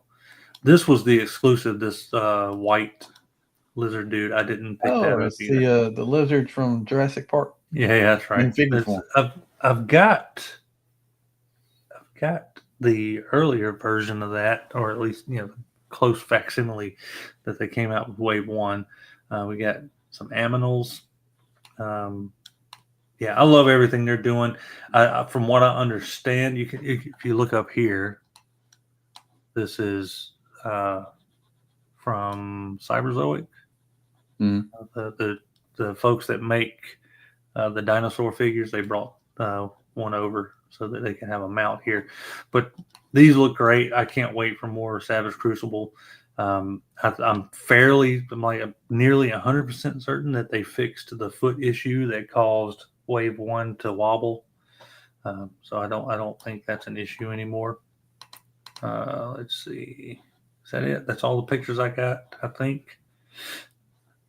this was the exclusive. This white lizard dude. I didn't pick that up It's either. the lizard from Jurassic Park. Yeah, that's right. In figure form. I've got the earlier version of that, or at least close facsimile that they came out with Wave 1. We got some aminals. Yeah, I love everything they're doing. From what I understand, if you look up here, this is from Cyberzoic. The folks that make the dinosaur figures, they brought one over so that they can have a mount here. But these look great. I can't wait for more Savage Crucible. I'm nearly 100% certain that they fixed the foot issue that caused Wave 1 to wobble. So I don't think that's an issue anymore. Let's see. Is that it? That's all the pictures I got, I think.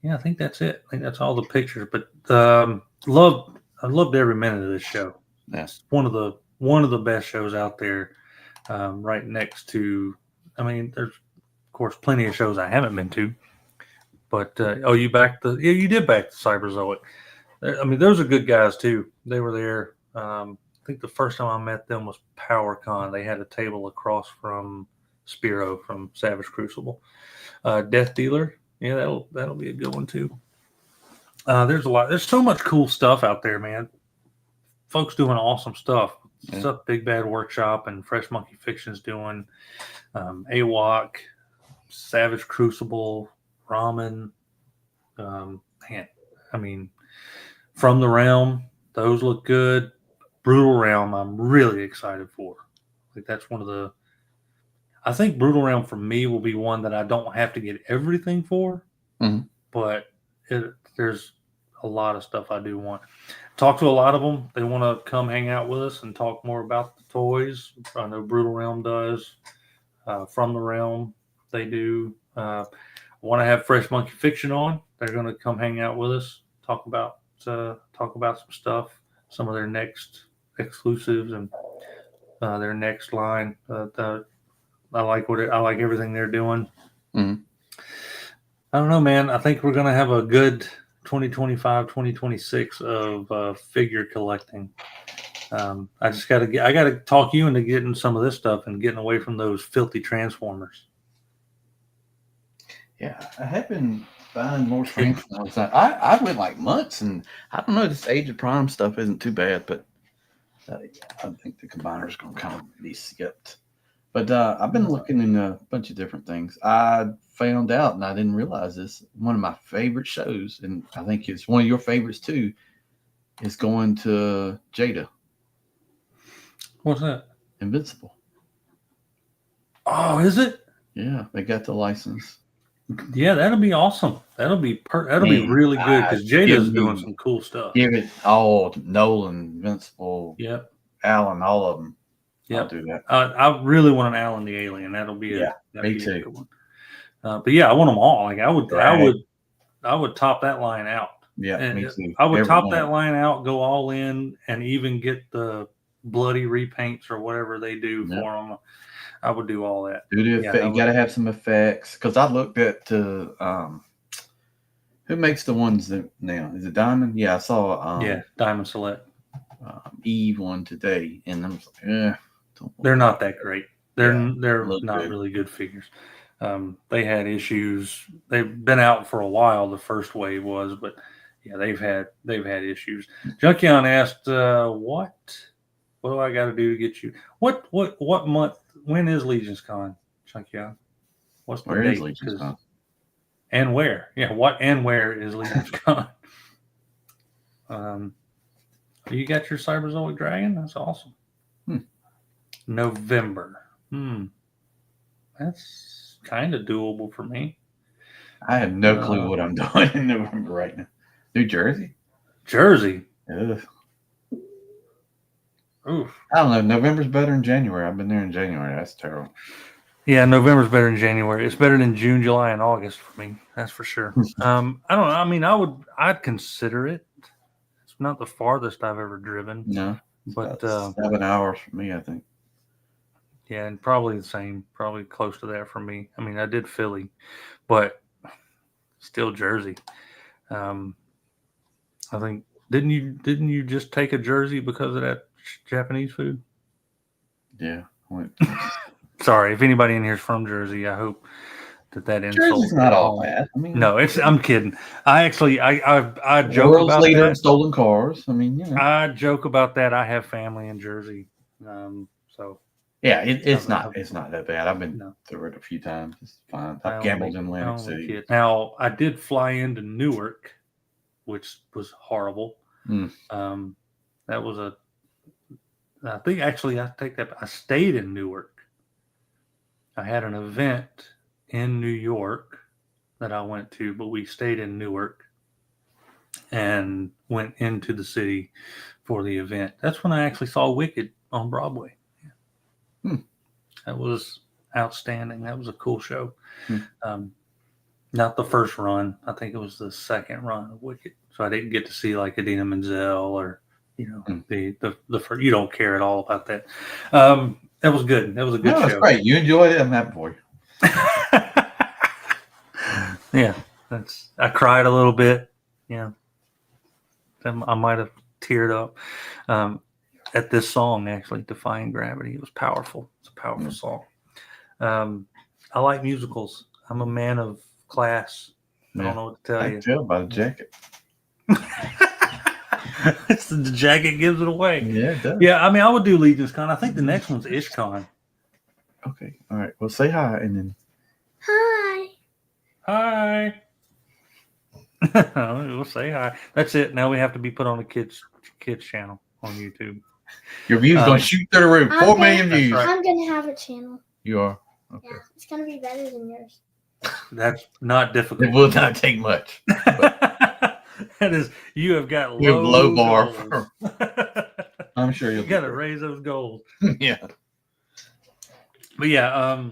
Yeah, I think that's it. I think that's all the pictures. But I loved every minute of this show. Yes, one of the best shows out there. Right next to, I mean, there's of course plenty of shows I haven't been to. But you did back the Cyberzoic. I mean, those are good guys too. They were there. I think the first time I met them was PowerCon. They had a table across from Spiro from Savage Crucible. Death Dealer. Yeah, that'll be a good one too. There's a lot. There's so much cool stuff out there, man. Folks doing awesome stuff. Yeah. Stuff Big Bad Workshop and Fresh Monkey Fiction's doing. AWOC, Savage Crucible, Ramen. Man, I mean, From the Realm, those look good. Brutal Realm, I'm really excited for. Like that's one of the. I think Brutal Realm for me will be one that I don't have to get everything for, but there's a lot of stuff I do want. Talk to a lot of them. They want to come hang out with us and talk more about the toys. I know Brutal Realm does. From the Realm, they do. Want to have Fresh Monkey Fiction on. They're going to come hang out with us, talk about some stuff, some of their next exclusives and their next line. I like everything they're doing. I don't know, man. I think we're going to have a good 2025, 2026 of figure collecting. I got to talk you into getting some of this stuff and getting away from those filthy Transformers. Yeah, I have been buying more Transformers. I went like months, and I don't know. This Age of Prime stuff isn't too bad, but I think the combiner is going to kind of be skipped. But I've been looking in a bunch of different things. I found out, and I didn't realize this, one of my favorite shows, and I think it's one of your favorites too, is going to Jada. What's that? Invincible. Oh, is it? Yeah, they got the license. Yeah, that'll be awesome. That'll be really good because Jada's doing some cool stuff. Give it all Nolan, Invincible, Yep, Alan, all of them. Yep. I'll do that. I really want an Alan the Alien. That'll be me too. A good one. But yeah, I want them all. Like I would top that line out. Yeah, and me too. I would top that line out, go all in, and even get the bloody repaints or whatever they do for them. I would do all that. Do the effect. You got to have some effects. Because I looked at who makes the ones that now? Is it Diamond? Yeah, I saw. Diamond Select. Eve one today, and I'm like, yeah, they're not that great. They're not good. really good figures. They had issues. They've been out for a while. The first wave was, but yeah, they've had issues. Junkion asked, "What do I got to do to get you? What month? When is Legion's Con, Junkion? What's the date? Is Legion's Con? And where? Yeah, what and where is Legion's Con? You got your Cyberzoic Dragon? That's awesome. November. That's kind of doable for me. I have no clue what I'm doing in November right now. New Jersey? Ugh. Oof. I don't know. November's better than January. I've been there in January. That's terrible. Yeah, November's better than January. It's better than June, July, and August for me. That's for sure. I don't know. I mean, I'd consider it. It's not the farthest I've ever driven. No. But 7 hours for me, I think. Yeah, and probably the same, probably close to that for me. I mean, I did Philly, but still Jersey. I think didn't you just take a Jersey because of that Japanese food? Yeah. Sorry, if anybody in here is from Jersey, I hope that insult. Jersey's not all bad. I mean, no, I'm kidding. I actually I joke world's about leader that. in stolen cars. I mean, I joke about that. I have family in Jersey, so. Yeah, it's not that bad. I've been through it a few times. It's fine. I've gambled in Atlantic City. Now I did fly into Newark, which was horrible. That was I think actually I take that. I stayed in Newark. I had an event in New York that I went to, but we stayed in Newark and went into the city for the event. That's when I actually saw Wicked on Broadway. That was outstanding. That was a cool show. Not the first run. I think it was the second run of Wicked. So I didn't get to see like Idina Menzel or the first. You don't care at all about that. That was good. That was a good show. That's great. You enjoyed it. I'm happy for you. Yeah, I cried a little bit. Yeah, I might have teared up at this song. Actually, "Defying Gravity." It was powerful. It's a powerful song. I like musicals. I'm a man of class. I don't know what to tell you. I can tell by the jacket. The jacket gives it away. Yeah, it does. Yeah, I mean, I would do Legion's Con. I think the next one's IshCon. Okay. All right. Well, say hi and then. Hi. We'll say hi. That's it. Now we have to be put on a kids channel on YouTube. Your views going to shoot through the roof. 4 million views. Right. I'm going to have a channel. You are? Okay. Yeah, it's going to be better than yours. That's not difficult. It will not take much. That is, you have got low bar. I'm sure you'll got to raise those goals. Yeah. But yeah,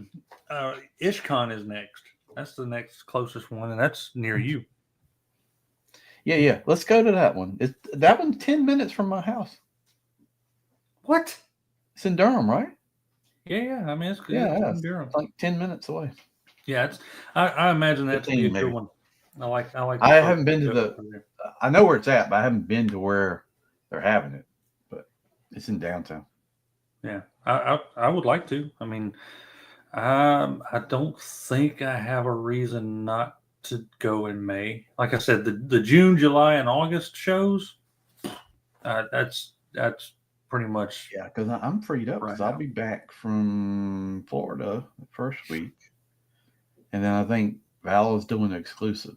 IshCon is next. That's the next closest one, and that's near you. Yeah. Let's go to that one. That one's 10 minutes from my house. What? It's in Durham, right? Yeah. I mean, it's good. Yeah, It's in Durham. It's like 10 minutes away. Yeah, I imagine that to be a good one. I like. I haven't been to I know where it's at, but I haven't been to where they're having it. But it's in downtown. Yeah, I would like to. I mean, I don't think I have a reason not to go in May. Like I said, the June, July, and August shows. That's pretty much. Yeah, because I'm freed up because I'll be back from Florida the first week, and then I think Val is doing an exclusive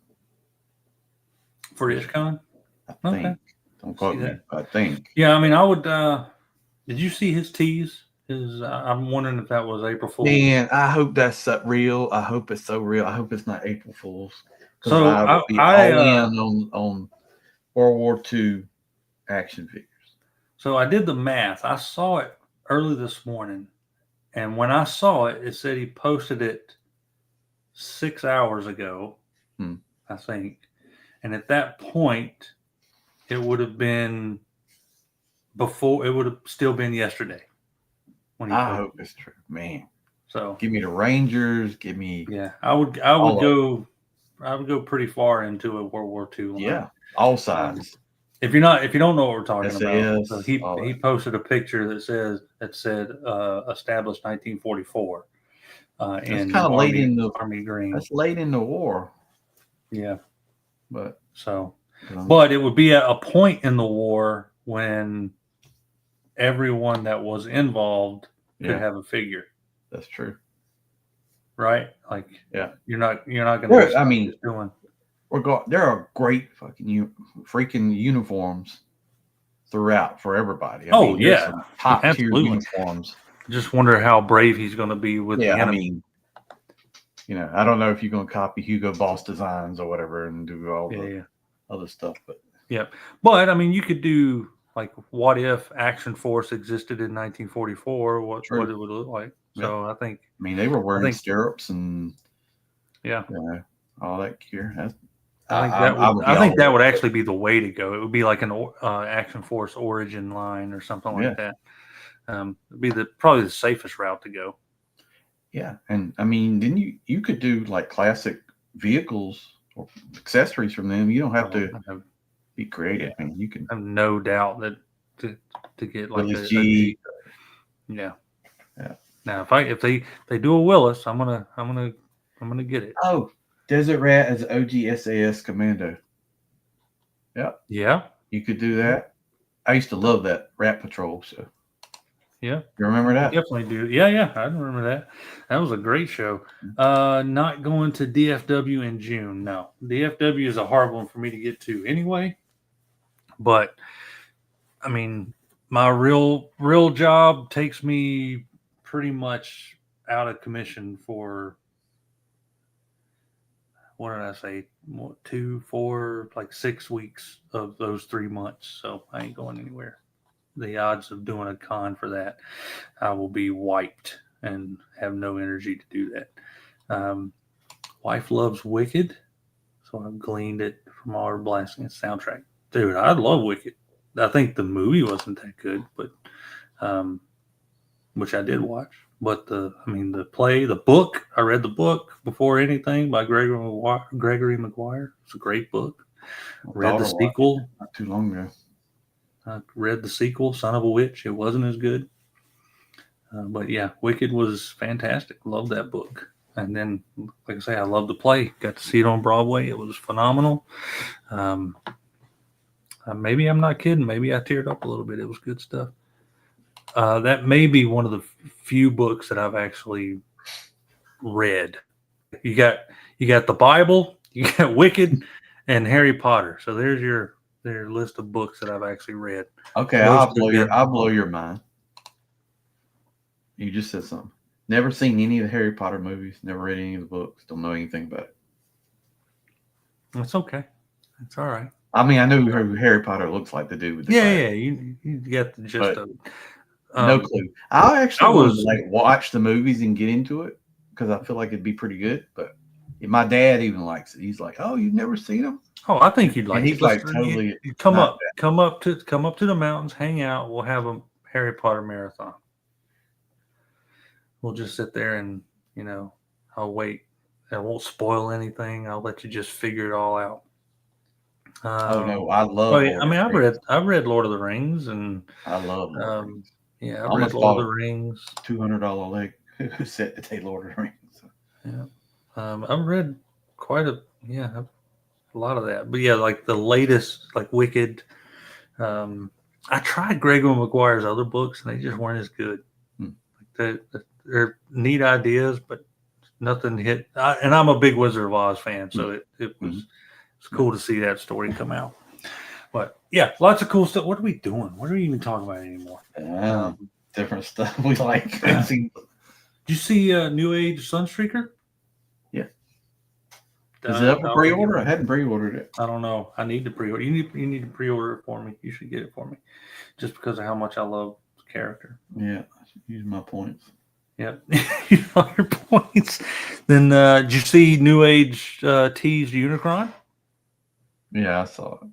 For IshCon? I think. Don't quote me. I think. Yeah, I mean, I would. Did you see his tease? I'm wondering if that was April Fool's. Man, I hope that's real. I hope it's so real. I hope it's not April Fool's. So I would be all in on World War II action figures. So I did the math. I saw it early this morning, and when I saw it, it said he posted it 6 hours ago, I think. And at that point, it would have been before, it would have still been yesterday when he I posted. hope it's true, man. So Give me the Rangers. Give me I would all of go pretty far into a World War II line. all sides. If you don't know what we're talking about, so SAS, he all that. posted a picture that said established 1944 That's in kind of late in the Army green. That's late in the war, Yeah. but So, but it would be at a point in the war when everyone that was involved could have a figure, that's true. right? Like, you're not going There- to. I mean, doing. there are great freaking uniforms throughout for everybody. I mean, there's some top tier Absolutely. uniforms. Just wonder how brave he's going to be with the enemy. I mean, I don't know if you're going to copy Hugo Boss designs or whatever and do all the other stuff, but but I mean, you could do like, what if Action Force existed in 1944? What it would look like? So I think. I mean, they were wearing stirrups and all that gear. I think that would actually be the way to go. It would be like an Action Force origin line or something like that. It'd be probably the safest route to go. Yeah, and I mean, then you could do like classic vehicles or accessories from them. You don't have to be creative. I mean, you can. I have no doubt that to get like Willis G. Yeah. Now, if they do a Willis, I'm gonna get it. Oh, Desert Rat as OG SAS Commando. Yep. Yeah. You could do that. I used to love that Rat Patrol. So. Yeah. You remember that? Definitely do. Yeah. I remember that. That was a great show. Not going to DFW in June. No. DFW is a hard one for me to get to anyway. But I mean, my real job takes me pretty much out of commission for, what did I say? 2, 4, like 6 weeks of those 3 months. So I ain't going anywhere. The odds of doing a con for that, I will be wiped and have no energy to do that. Wife loves Wicked, so I've gleaned it from all her blasting and soundtrack. Dude, I love Wicked. I think the movie wasn't that good, but which I did watch. But the play, the book, I read the book before anything by Gregory Maguire. It's a great book. Read the sequel not too long ago. I read the sequel, Son of a Witch. It wasn't as good. But yeah, Wicked was fantastic. Loved that book. And then, like I say, I loved the play. Got to see it on Broadway. It was phenomenal. Maybe I'm not kidding. Maybe I teared up a little bit. It was good stuff. That may be one of the few books that I've actually read. You got the Bible, you got Wicked, and Harry Potter. So there's your list of books that I've actually read. Okay, I'll blow your mind. You just said something. Never seen any of the Harry Potter movies. Never read any of the books. Don't know anything about it. That's okay. It's all right. I mean, I know who Harry Potter looks like, the dude with the flag. You get the gist of it. No clue. I would like watch the movies and get into it because I feel like it'd be pretty good. But my dad even likes it. He's like, "Oh, you've never seen them?" Oh, I think you'd like. And he's it. like totally. You come up to the mountains, hang out. We'll have a Harry Potter marathon. We'll just sit there and I'll wait. I won't spoil anything. I'll let you just figure it all out. Oh no, I love. I've read Lord of the Rings, and I love Lord of the Rings. Yeah, I've read Lord of the Rings. $200 leg set to take Lord of the Rings. So. Yeah, I've read a lot of that. But yeah, like the latest, like Wicked. I tried Gregory Maguire's other books, and they just weren't as good. Like they're neat ideas, but nothing hit. And I'm a big Wizard of Oz fan, so it was cool to see that story come out. But yeah, lots of cool stuff. What are we doing? What are we even talking about anymore? Different stuff we like. Did you see New Age Sunstreaker? Yeah. Is it up for pre-order? I hadn't pre-ordered it. I don't know. I need to pre-order. You need to pre-order it for me. You should get it for me, just because of how much I love the character. Yeah, use my points. Yeah, you know your points. Then did you see New Age teased Unicron? Yeah, I saw it.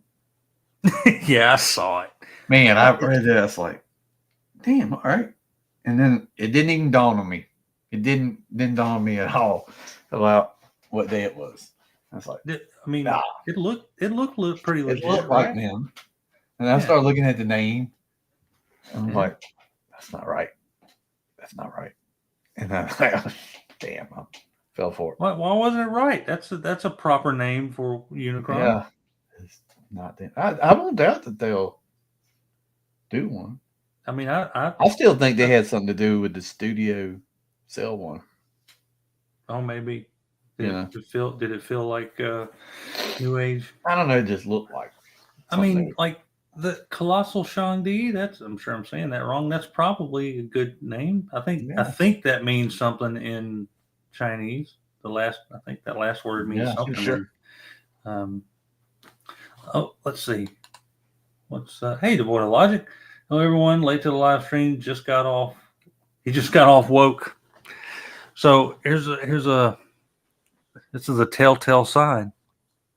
Yeah, I saw it. Man, I read that. I was like, damn, all right. And then it didn't even dawn on me. It didn't dawn on me at all about what day it was. I was like, I mean, nah. it looked pretty legit, It looked like right? them. And I started looking at the name. And I'm Yeah. like, that's not right. That's not right. And I'm like, damn, I fell for it. Why wasn't it right? That's a proper name for Unicron. Yeah. It's not them. I won't doubt that they'll do one. I mean, I still think they had something to do with the studio cell one. Oh, maybe. Did Yeah. it feel like New Age? I don't know. It just looked like. I mean, like the Colossal Shangdi. I'm sure I'm saying that wrong. That's probably a good name. I think that means something in Chinese. I think that last word means something. Sure. Let's see. Hey, devoid of logic. Hello, everyone. Late to the live stream. He just got off woke. So this is a telltale sign,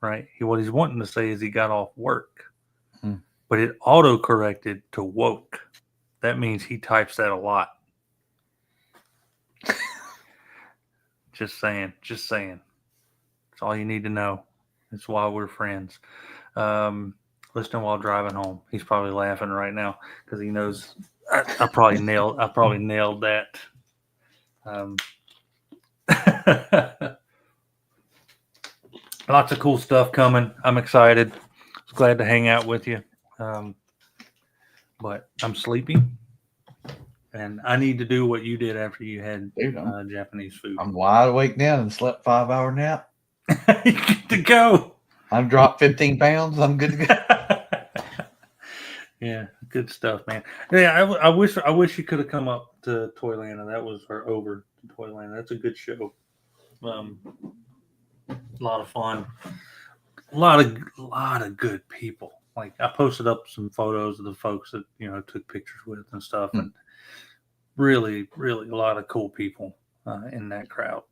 right? What he's wanting to say is he got off work, but it auto corrected to woke. That means he types that a lot. Just saying. That's all you need to know. That's why we're friends. Listening while driving home. He's probably laughing right now because he knows I probably nailed that. Lots of cool stuff coming. I'm excited. Glad to hang out with you. But I'm sleepy, and I need to do what you did after you had Japanese food. I'm wide awake now and slept 5-hour nap. You get to go. I've dropped 15 pounds. I'm good to go. Yeah, good stuff, man. Yeah, I wish you could have come up to Toylanta. That was over to Toylanta. That's a good show. A lot of fun. A lot of good people. Like I posted up some photos of the folks that took pictures with and stuff, and really, really a lot of cool people in that crowd.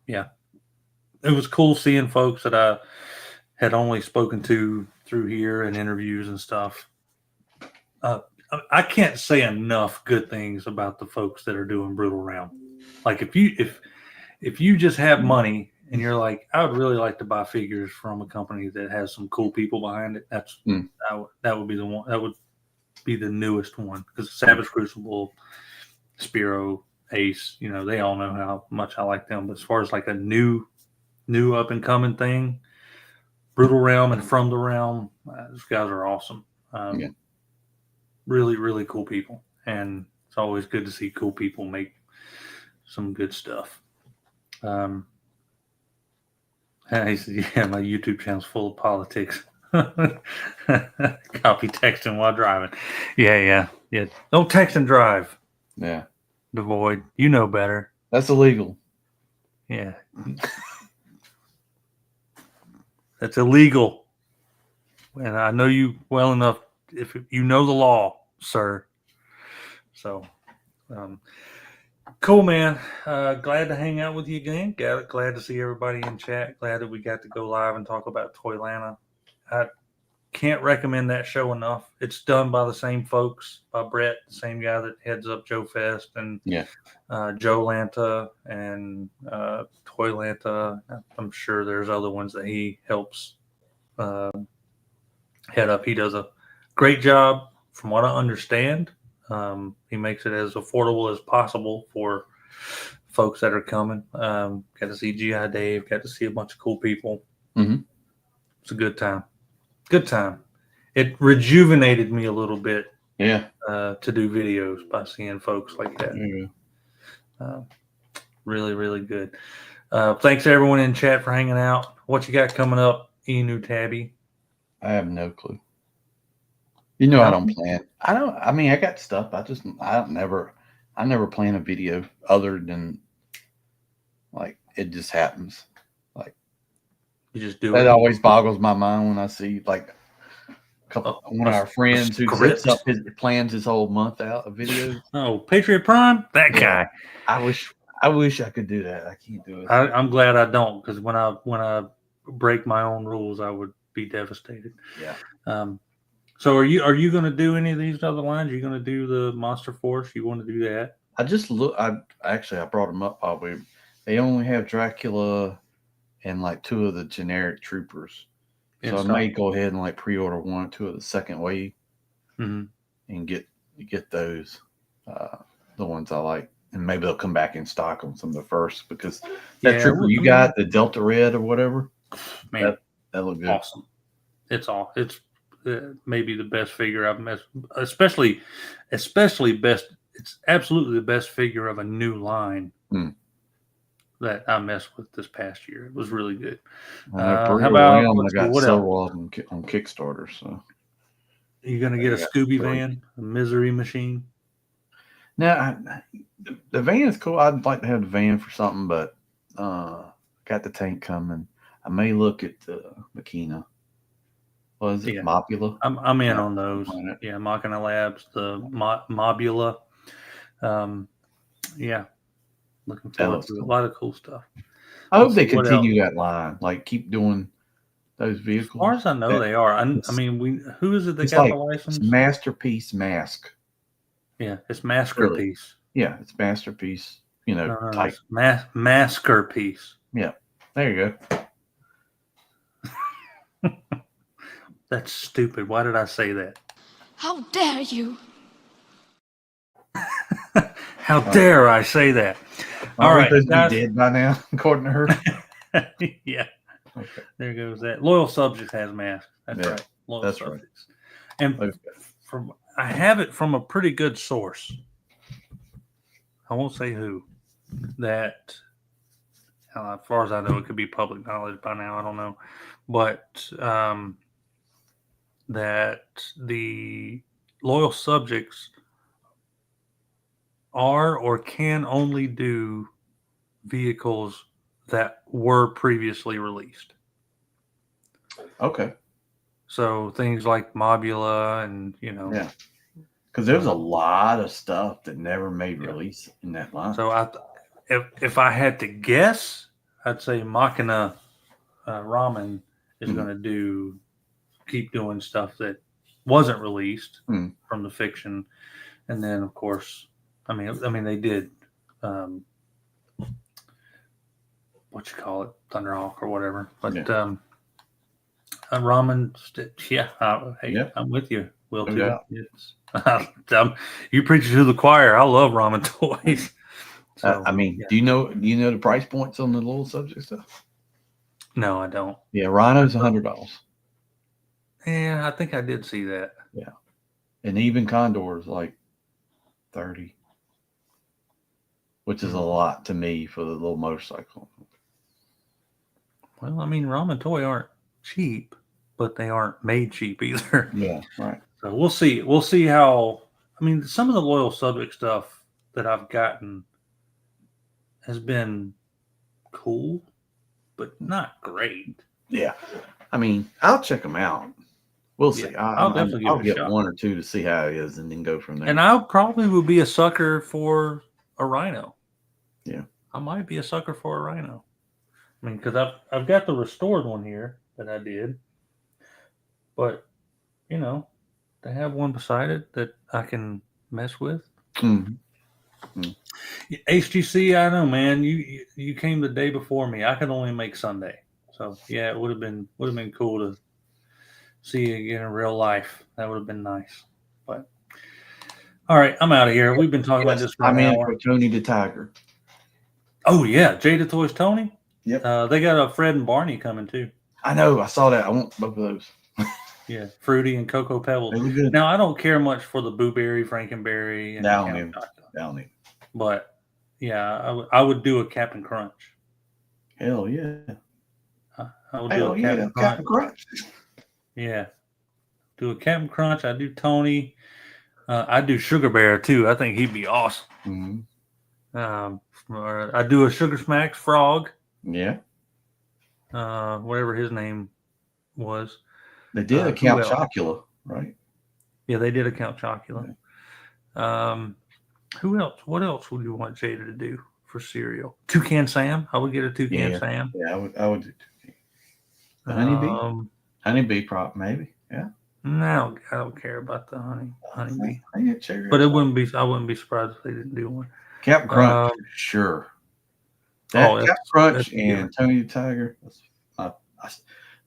Yeah, it was cool seeing folks that I had only spoken to through here and interviews and stuff. I can't say enough good things about the folks that are doing Brutal Realm. Like if you just have money and you're like, I would really like to buy figures from a company that has some cool people behind it. That would be the one. That would be the newest one because Savage Crucible, Spiro, Ace, they all know how much I like them. But as far as like a new up and coming thing, Brutal Realm and From the Realm, those guys are awesome. Really, really cool people, and it's always good to see cool people make some good stuff. He said, yeah, my YouTube channel's full of politics. Copy texting while driving. Yeah. Don't text and drive. Yeah. Devoid. You know better. That's illegal. Yeah. That's illegal. And I know you well enough if you know the law, sir. So, cool, man. Glad to hang out with you again. Glad to see everybody in chat. Glad that we got to go live and talk about Toylanta. I can't recommend that show enough. It's done by the same folks, by Brett, the same guy that heads up Joe Fest, and Joe Lanta and Toylanta. I'm sure there's other ones that he helps head up. He does a great job, from what I understand. He makes it as affordable as possible for folks that are coming. Got to see G.I. Dave, got to see a bunch of cool people. Mm-hmm. It's a good time. Good time. It rejuvenated me a little bit. Yeah. To do videos by seeing folks like that. Really, really good. Thanks to everyone in chat for hanging out. What you got coming up, Enewtabie? I have no clue. I don't plan. I got stuff. I never plan a video other than like it just happens. Like you just do that it. Always boggles my mind when I see like one of our friends who sets up plans his whole month out of videos. Oh, Patriot Prime, that guy. I wish I could do that. I can't do it. I'm glad I don't, because when I break my own rules, I would be devastated. Yeah. So are you going to do any of these other lines? Are you going to do the Monster Force? You want to do that? I just look. I brought them up. Probably they only have Dracula and like 2 of the generic troopers. In So I stock. may go ahead and like pre-order 1 or 2 of the second wave Mm-hmm. and get those, the ones I like, and maybe they'll come back in stock on some of the first because that Yeah, trooper well, you got, the Delta Red or whatever, Man, that looked good. awesome. It's maybe the best figure I've messed, especially best. It's absolutely the best figure of a new line that I messed with this past year. It was really good. How about I got what else? several of them on Kickstarter. So You're gonna get a Scooby van, a Misery Machine. now the van is cool. I'd like to have the van for something, but got the tank coming. I may look at the Makina. What is it? Yeah. Mobula? I'm in on those. Yeah, Machina Labs, the Mobula. Yeah, looking forward to a lot of cool stuff. I hope they continue that line. Like keep doing those vehicles. As far as I know, they are. I mean, who is it that got like the license? Masterpiece Mask. Yeah, it's Masterpiece. Yeah, it's Masterpiece. Type. Masterpiece. Yeah, there you go. That's stupid. Why did I say that? How dare you? How dare I say that? All right, guys. Be dead by now, according to her. Yeah. Okay. There goes that. Loyal Subjects has masks. That's right. Loyal Subjects. Right. And I have it from a pretty good source. I won't say who. That, as far as I know, it could be public knowledge by now. I don't know. But that the Loyal Subjects are or can only do vehicles that were previously released. Okay. So things like Mobula and, Yeah. Because there's a lot of stuff that never made release in that line. So if I had to guess, I'd say Machina Ramen is going to keep doing stuff that wasn't released from the fiction. And then, of course, I mean, they did what you call it, Thunderhawk or whatever. But Ramen, I'm with you, Will. Too. You preach to the choir. I love ramen toys. So, do you know the price points on the Little Subject stuff? No, I don't. Yeah, Rhino's $100. Yeah, I think I did see that. Yeah, and even Condor is like $30, which is a lot to me for the little motorcycle. Well, I mean, ramen toy aren't cheap, but they aren't made cheap either. Yeah, right. So we'll see. We'll see how. I mean, some of the Loyal Subject stuff that I've gotten has been cool, but not great. Yeah, I mean, I'll check them out. We'll see. I'll definitely I'll get 1 or 2 to see how it is, and then go from there. And I probably would be a sucker for a Rhino. Yeah, I might be a sucker for a Rhino. I mean, because I've got the restored one here that I did, but to have one beside it that I can mess with. HGC, I know, man. You came the day before me. I could only make Sunday, so yeah, it would have been cool to see you again in real life. That would have been nice. But all right, I'm out of here. We've been talking about this for an hour. For Tony the Tiger. Oh yeah, Jada Toys Tony. Yep. They got a Fred and Barney coming too. I know. I saw that. I want both of those. Yeah, Fruity and Cocoa Pebbles. They look good. Now I don't care much for the Boo Berry, Frankenberry, and Down. But yeah, I would do a Captain Crunch. Hell yeah. I would do a Captain Crunch. Yeah. Do a Captain Crunch. I do Tony. I do Sugar Bear too. I think he'd be awesome. I do a Sugar Smacks Frog. Yeah. Whatever his name was. They did a Count Chocula, right? Yeah, they did a Count Chocula. Yeah. Who else? What else would you want Jada to do for cereal? Toucan Sam. I would get a Toucan Sam. Yeah, I would do Toucan. The Honeybee? Honeybee prop, maybe. Yeah. No, I don't care about the honeybee. I get Cheerios. But I wouldn't be surprised if they didn't do one. Captain Crunch, for sure. That Captain Crunch and Tony the Tiger.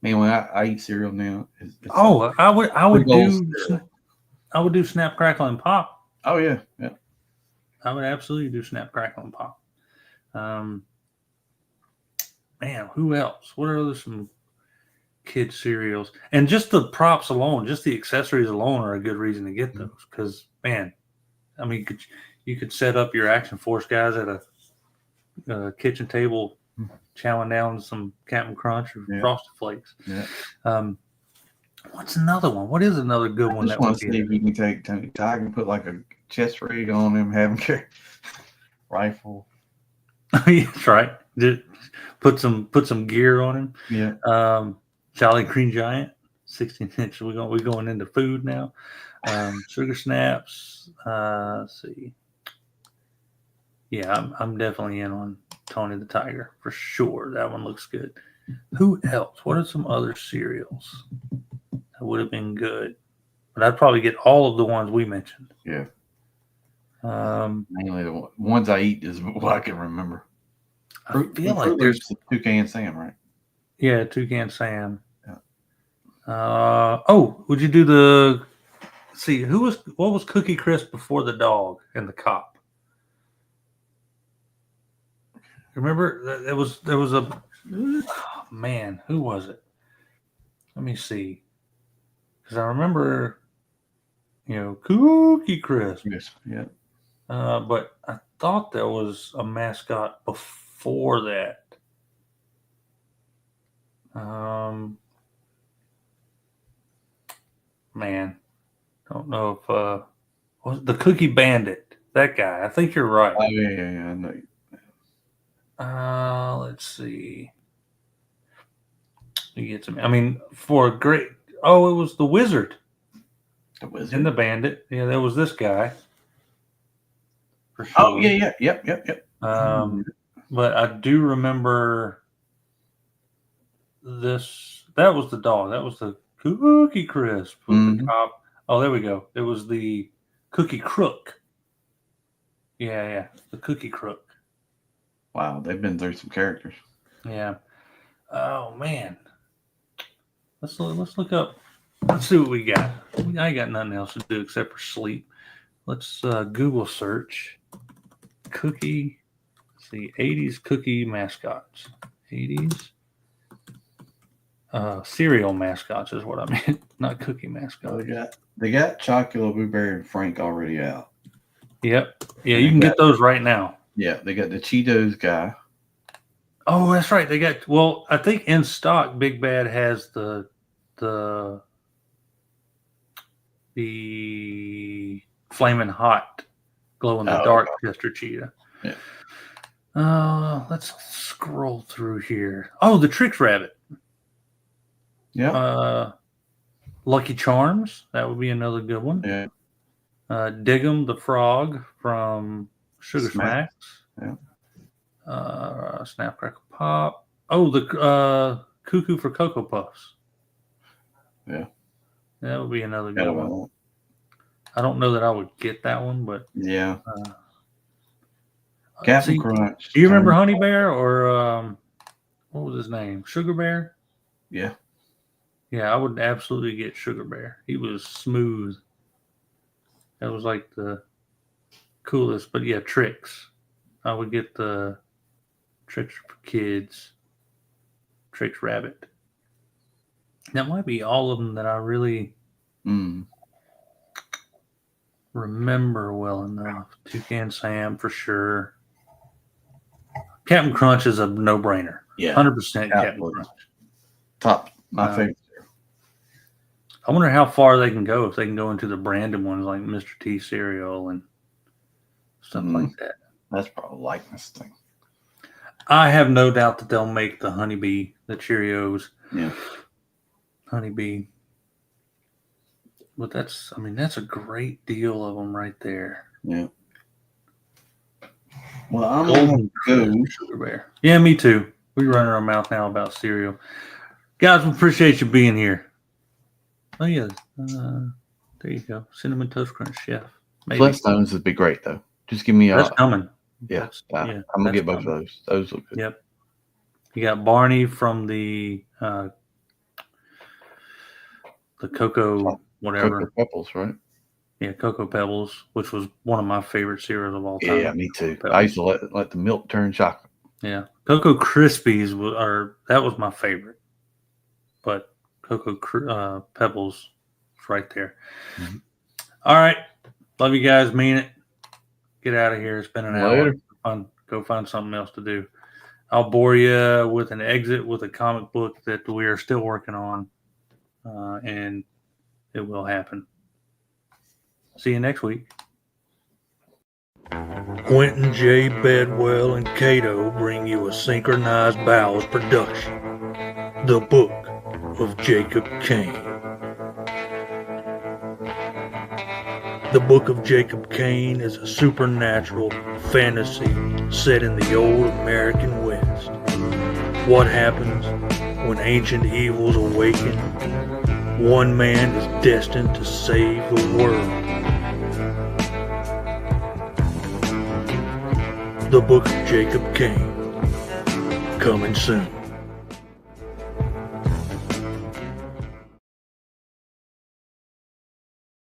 Man, when I eat cereal now, I would do Snap, Crackle, and Pop. Oh yeah. I would absolutely do Snap, Crackle, and Pop. Man, who else? What are some kid cereals? And just the props alone, just the accessories alone are a good reason to get those. Because, man, I mean, you could set up your Action Force guys at a kitchen table chowing down some Captain Crunch or Frosted Flakes. Yeah. What's another one? What is another good one? I just want to see if you can take Tony Tiger and put like a chest rig on him, have him carry rifle. That's right. Put some gear on him. Yeah. Jolly Green Giant, 16-inch. We're going into food now. Sugar Snaps. Let's see. Yeah, I'm definitely in on Tony the Tiger for sure. That one looks good. Who else? What are some other cereals that would have been good? But I'd probably get all of the ones we mentioned. Yeah. Mainly the ones I eat is what I can remember. I feel like there's Toucan Sam, right? Yeah, Toucan Sam. Yeah. Would you do the? See, what was Cookie Crisp before the dog and the cop? Remember, there was a man. Who was it? Let me see, because I remember, Cookie Crisp. Yes. Yeah. But I thought there was a mascot before that. Man, don't know if was the Cookie Bandit, that guy. I think you're right. Oh yeah. I know. Let's see. You get some. I mean, for a great. Oh, it was the Wizard. The Wizard and the Bandit. Yeah, there was this guy. For sure. Oh yeah. Yep. But I do remember this. That was the dog. That was the Cookie Crisp with the cop. Oh, there we go. It was the Cookie Crook. Yeah. The Cookie Crook. Wow, they've been through some characters. Yeah. Oh man. Let's look up. Let's see what we got. I ain't got nothing else to do except for sleep. Let's Google search cookie. Let's see, 80s cookie mascots. 80s cereal mascots is what I meant, not cookie mascots. They got Chocula, Blueberry, and Frank already out. Yep. Yeah, you can get those right now. Yeah, they got the Cheetos guy. Oh, that's right. They got. Well, I think in stock, Big Bad has the flaming hot, glow in the dark Chester Cheetah. Yeah. Let's scroll through here. Oh, the Trix Rabbit. Yeah. Lucky Charms. That would be another good one. Yeah. Dig'em the Frog from Sugar Smacks. Yeah. Snap Crackle Pop. Oh, the Cuckoo for Cocoa Puffs. Yeah. That would be another good one. I don't know that I would get that one, but yeah. Captain Crunch. Do you remember Honey Bear or what was his name? Sugar Bear? Yeah. Yeah, I would absolutely get Sugar Bear. He was smooth. That was like the coolest. But yeah, Trix. I would get the Trix for Kids. Trix Rabbit. That might be all of them that I really remember well enough. Toucan Sam for sure. Captain Crunch is a no-brainer. Yeah. 100% Captain Crunch. Top. My favorite. I wonder how far they can go if they can go into the branded ones like Mr. T cereal and stuff like that. That's probably likeness thing. I have no doubt that they'll make the Honeybee, the Cheerios. Yeah. Honeybee. But that's a great deal of them right there. Yeah. Well, I'm going to go. Sugar Bear. Yeah, me too. We run our mouth now about cereal. Guys, we appreciate you being here. Oh, yeah. There you go. Cinnamon Toast Crunch Chef. Maybe. Flintstones would be great, though. Just give me That's coming. yeah. I'm going to that's get both coming. of those. Those look good. Yep. You got Barney from the Cocoa whatever. Cocoa Pebbles, right? Yeah, Cocoa Pebbles, which was one of my favorite cereals of all time. Yeah, me too. Pebbles. I used to let the milk turn chocolate. Yeah, Cocoa Krispies that was my favorite, but Cocoa Pebbles is right there. Mm-hmm. All right, love you guys. Mean it. Get out of here. It's been an Later. hour. Go find something else to do. I'll bore you with an exit with a comic book that we are still working on, and it will happen. See you next week. Quentin J. Bedwell and Cato bring you a Synchronized Bowels production, The Book of Jacob Kane. The Book of Jacob Kane is a supernatural fantasy set in the old American West. What happens when ancient evils awaken? One man is destined to save the world. The Book of Jacob Kane, coming soon.